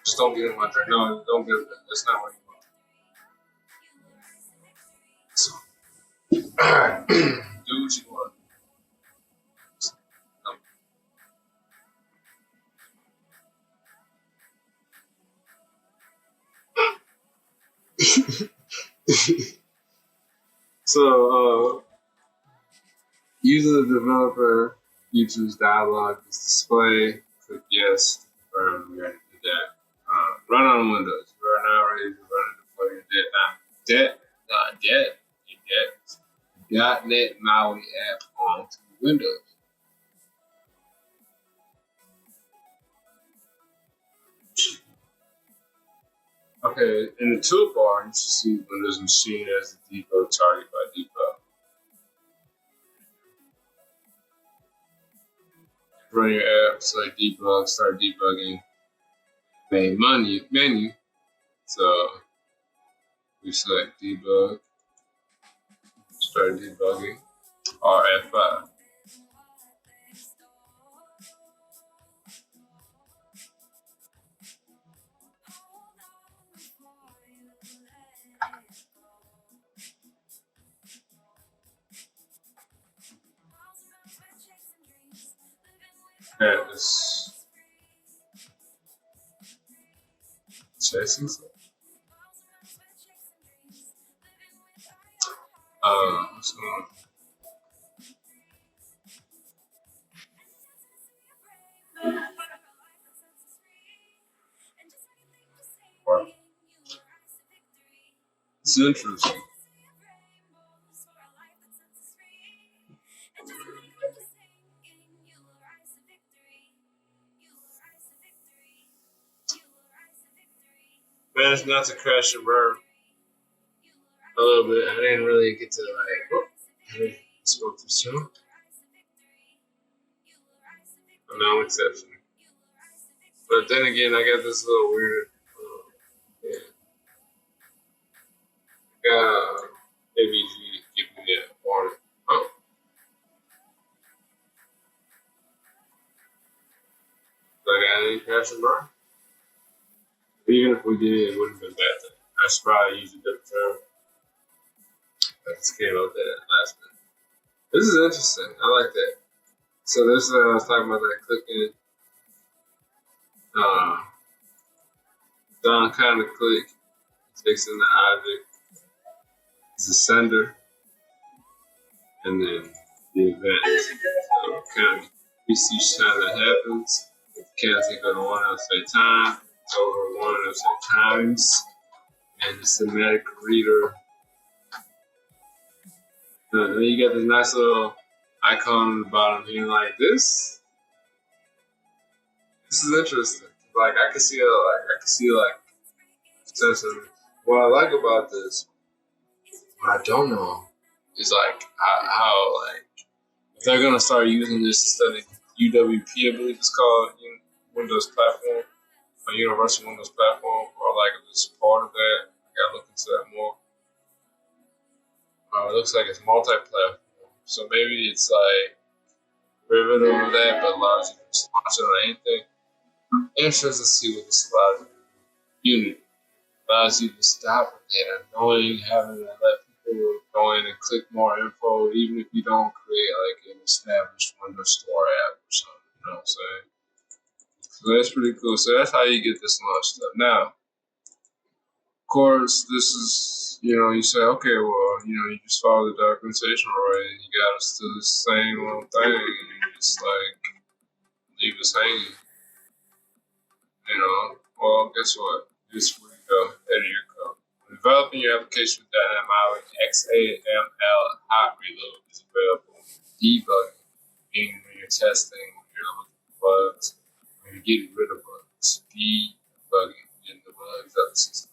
Just don't get in my drink. No, don't get it. That's not what you want. So, alright. Do what you want. So, using the developer features dialog is display. Click yes. Confirm we already did that. Run on Windows. We are now ready to run and deploy your .NET MAUI app onto Windows. Okay, in the toolbar, you should see Windows Machine as the debug target by default. Run your app, select debug, start debugging. Main menu. So we select debug, start debugging, or F5. That is chasing stuff. What's going on? Wow. It's interesting. Managed not to crash and burn a little bit. I didn't really get to I spoke too soon. No exception. But then again, I got this little weird, ABG giving me a warning. Oh, do I got any crash and burn? Even if we did, it wouldn't have been bad. I should probably use a different term. I just came up with that last minute. This is interesting. I like that. So this is what I was talking about, that clicking down kind of click, takes in the object, it's the sender, and then the event. So kind of each time that happens, can't take over one of say time, over one of say times, and the semantic reader. Then you get this nice little icon on the bottom here like this. This is interesting. Like I can see what I like about this, what I don't know, is like how if they're gonna start using this instead of UWP, I believe it's called, Windows Platform, a Universal Windows Platform, or like this part of that. I gotta look into that more. It looks like it's multi-platform, so maybe it's like derivative of that, but allows you to sponsor on anything. Interesting to see what this allows you to do. Unity allows you to stop that annoying having to let people go in and click more info, even if you don't create like an established Windows Store app or something. You know what I'm saying? So that's pretty cool. So that's how you get this launched up. Now, of course, this is, you say, okay, well, you just follow the documentation already. You got us to the same little thing, and you just like leave us hanging. Well, guess what? This week Go, edit your code. When developing your application with .NET MAUI, XAML hot reload is available. Debugging, meaning when you're testing, when you're looking for bugs, when you're getting rid of bugs. Debugging, getting the bugs out of the system.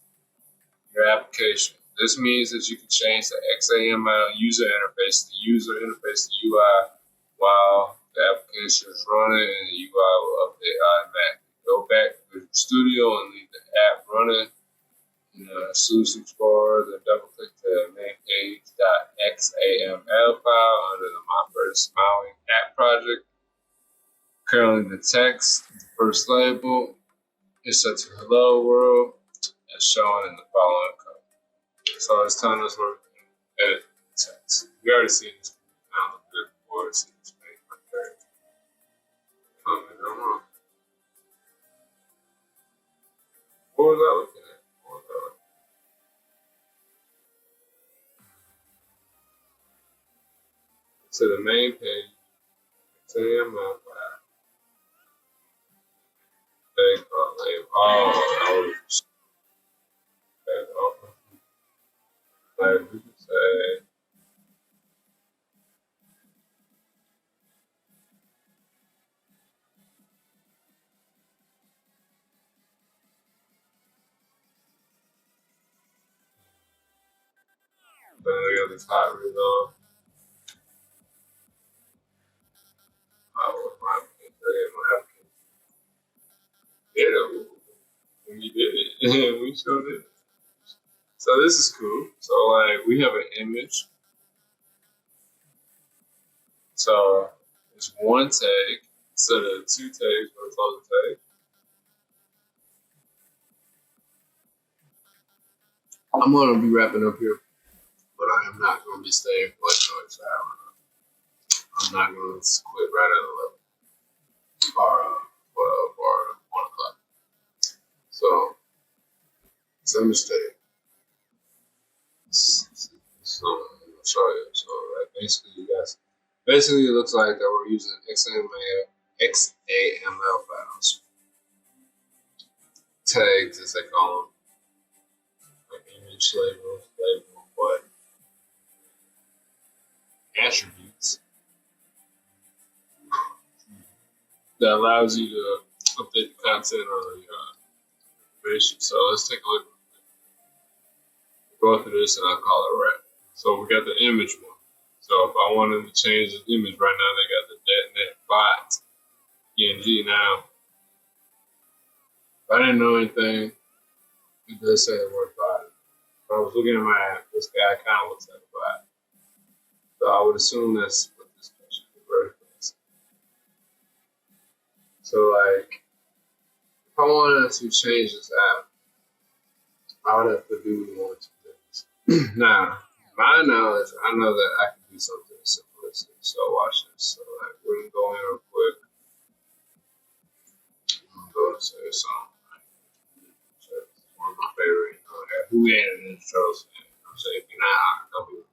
Your application. This means that you can change the XAML user interface, the UI, while the application is running, and the UI will update automatically. Go back to Visual Studio and leave the app running in the Solution Explorer, then double click the main page.xaml file under the My First Maui app project. Currently, the text, the first label, is set to Hello World, as shown in the following code. So it's telling us where we can edit the text. We already seen this now before. It's in this page right there. What was I looking at? To the main page, XML file. They call name. Oh, like we can say. Then we got this hot reload. Yeah, we did it. We showed it. So this is cool. So like we have an image. So it's one tag instead of two tags for the total tag. I'm gonna be wrapping up here, but I am not gonna be staying for like no extra hour. I'm not gonna quit right at 11 or 12 or 1 o'clock. So let me stay. So I'm gonna show you. So like basically, you guys, basically it looks like that we're using XAML files, tags as they call them, like image labels, but attributes that allows you to update the content on the information. So let's take a look. Go through this and I'll call it wrap. So we got the image one. So if I wanted to change the image right now, they got the .NET bot PNG. Now, if I didn't know anything, it does say the word bot. If I was looking at my app, this guy kind of looks like a bot. So I would assume that's what this picture is very fast. So like, if I wanted to change this app, I would have to do one or two things. Now, my knowledge, I know that I can do something as simple as this. So watch this. So like, we're gonna go in real quick. I'm gonna go and say a song. One of my favorite. Who ain't in the shows? I'm saying if you're not, don't be.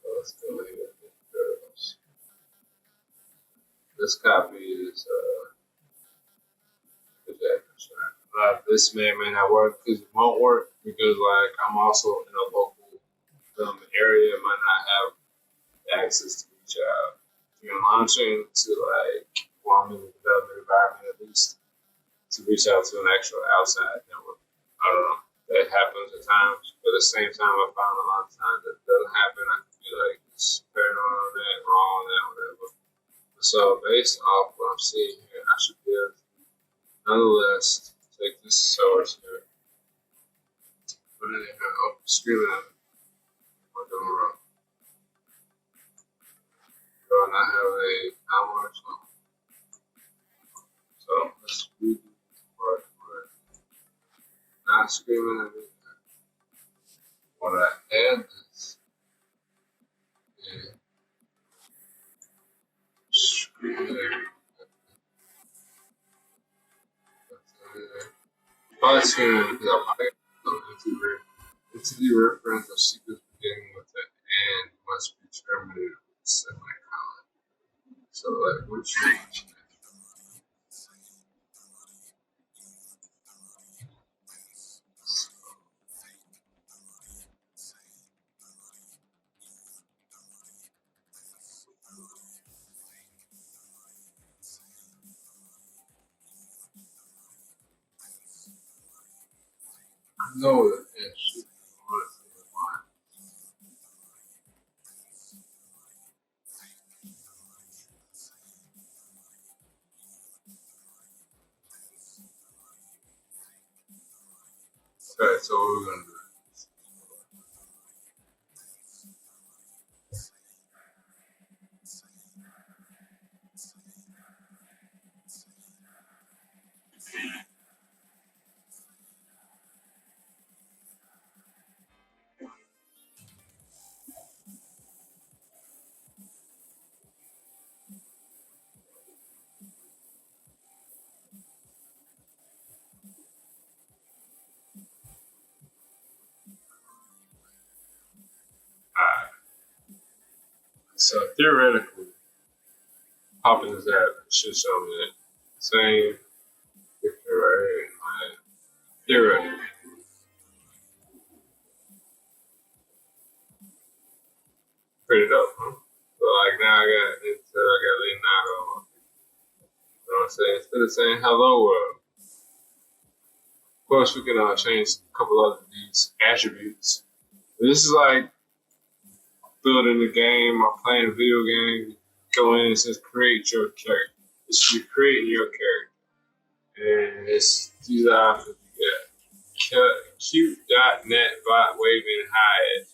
So let's go ahead and girls. This copy is this may or may not work because it won't work because like I'm also in a local area, might not have access to reach out. You're launching to like, well, I'm in the development environment at least, to reach out to an actual outside network. I don't know. That happens at times, but at the same time, I found a lot of times that doesn't happen. I can be like, it's paranoid on that, wrong on that, whatever. So based off what I'm seeing here, I should be able to, nonetheless, take this source here, put it in here, scream it at it, we're doing wrong. Do I not have a download or something? So let's redo this part where not screaming at it. When I add this, and screaming at it. Probably screaming because I'm like, it's the reference of sequence beginning with the and must be terminated with a semicolon. So like which know that. Yeah, shoot. Okay, so what we're gonna do? Alright. So theoretically, popping this app should show me that same picture right here in my head. Theoretically. Pretty dope, huh? So like now I got Leonardo. You know what I'm saying? Instead of saying hello world, of course we can change a couple of these attributes. This is like building a game or playing a video game. Go in and says create your character. It's you creating your character. And it's these options you get. Cute.net bot waving high.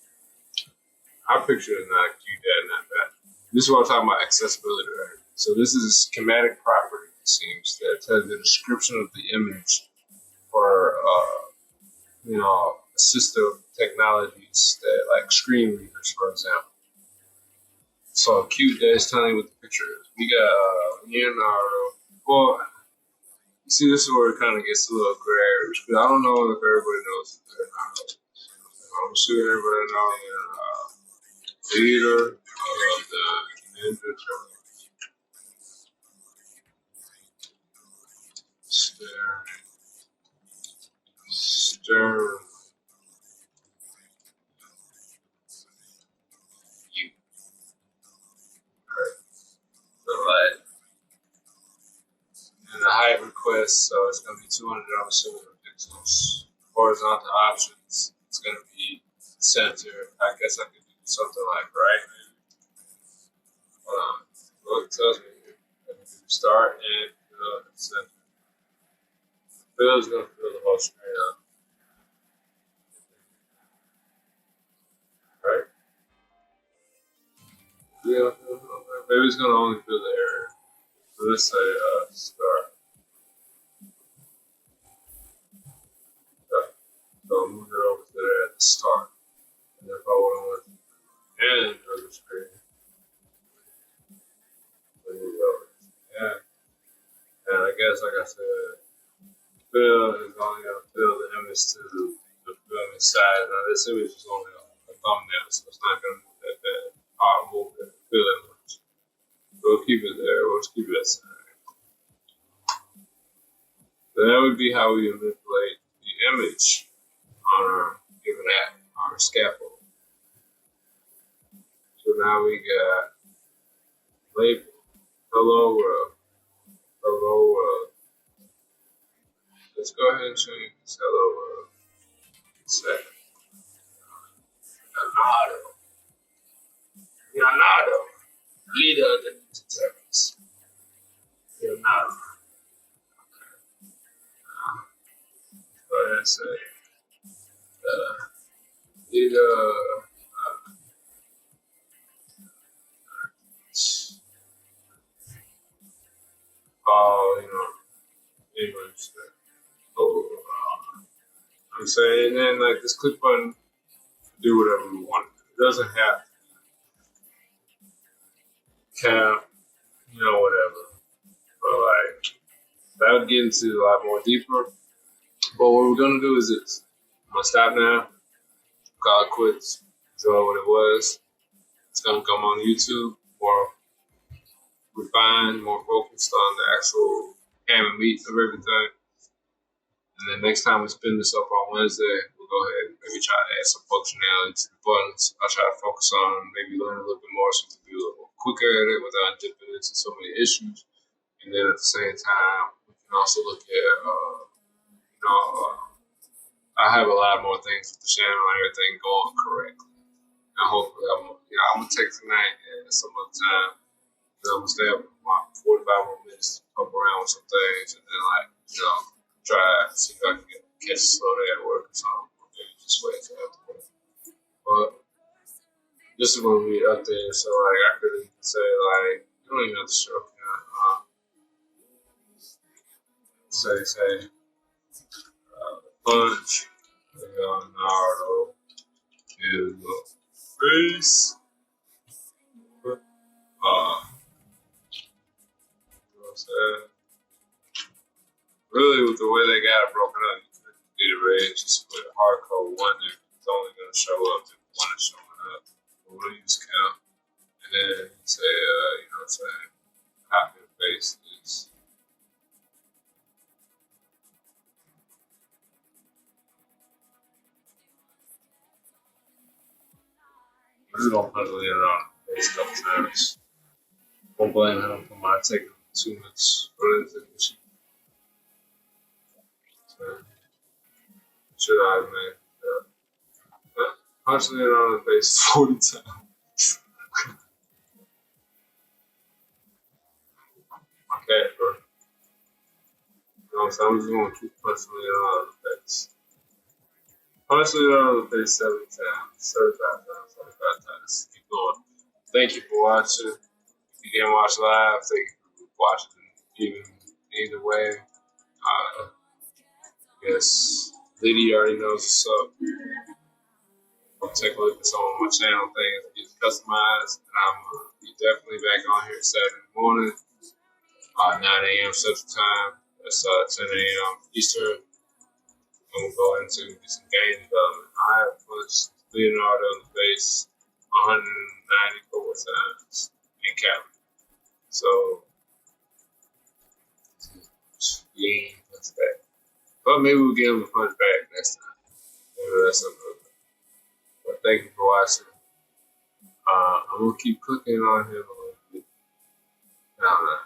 Our picture is not cute that not bad. This is what I'm talking about accessibility, right? So this is a schematic property, it seems, that tells the description of the image for assistive technologies that like screen readers, for example. So cute that is telling you what the picture is. We got Leonardo. Well, you see, this is where it kind of gets a little gray, because I don't know if everybody knows Leonardo. I'm sure everybody knows leader of the Ninja Turtles. Stern. You. Right. So like, and the height request, so it's going to be 200 pixels. Horizontal options, it's going to be center. I guess I could do something like right. Well, it tells me I can do start and center. Bill's going to fill the whole screen up. Right? Yeah, maybe it's going to only fill the area. So let's say start. So I'll move it over to there at the start. And if I want to end of the screen, move it over. Yeah. And I guess, like I said, fill is only going to fill the image to the filming size. Now, this image is only a thumbnail, so it's not going to move that bad. I'll move it, fill it much. We'll keep it there. We'll just keep it at center. So that would be how we manipulate the image on our given app, our scaffold. So now we got label, hello world, hello world. Let's go ahead and change this hello world. Set Leonardo, leader of the Ninja Turtles. Leonardo. Go ahead and say leader. English. I'm saying, and then like this click button, do whatever we want. It doesn't have cap, whatever. But like that would get into a lot more deeper. But what we're gonna do is this. I'm gonna stop now. Call it quits. Enjoy what it was. It's gonna come on YouTube, more refined, more focused on the actual ham and meat of everything. And then next time we spin this up on Wednesday, we'll go ahead and maybe try to add some functionality to the buttons. I'll try to focus on maybe learn a little bit more so we can be a little quicker at it without dipping into so many issues. And then at the same time, we can also look at, I have a lot more things with the channel and everything going correctly. And hopefully, I'm gonna take tonight and some other time. I'm gonna stay up for about 45 more minutes to poke around with some things, and then try to see if I can catch a slow day at work or something. Maybe just wait till after work. But this is gonna be up there, so like I could even say like you don't even have to show say punch, Naruto, is face. You know what I'm saying? Really, with the way they got it broken up, you could do the rage, just put hardcore one there. It's only gonna show up if one is showing up. We'll use count, and then say, you know what I'm saying? Copy and paste this. I'm just gonna put it around the face a couple times. Don't blame him for my taking too much orientation. So, should I have made punching it on the face 40 times? My cat, bro. You know what I'm saying? I'm just gonna keep punching it on the face. Punching it on the face 70 times, 35 times, 45 times. Keep going. Thank you for watching. If you didn't watch live, thank you for watching either way. I guess Liddy already knows what's up. I'll take a look at some of my channel things, get customized, and I'm be definitely back on here Saturday morning, 9 a.m. Central Time. That's 10 a.m. Eastern. And we'll go into some game development. I have punched Leonardo in the face 194 times in Cali. So, he ain't punch back. But maybe we'll get him to punch back next time. Maybe that's something. But thank you for watching. I'm going to keep cooking on him a little bit. No, I'm not.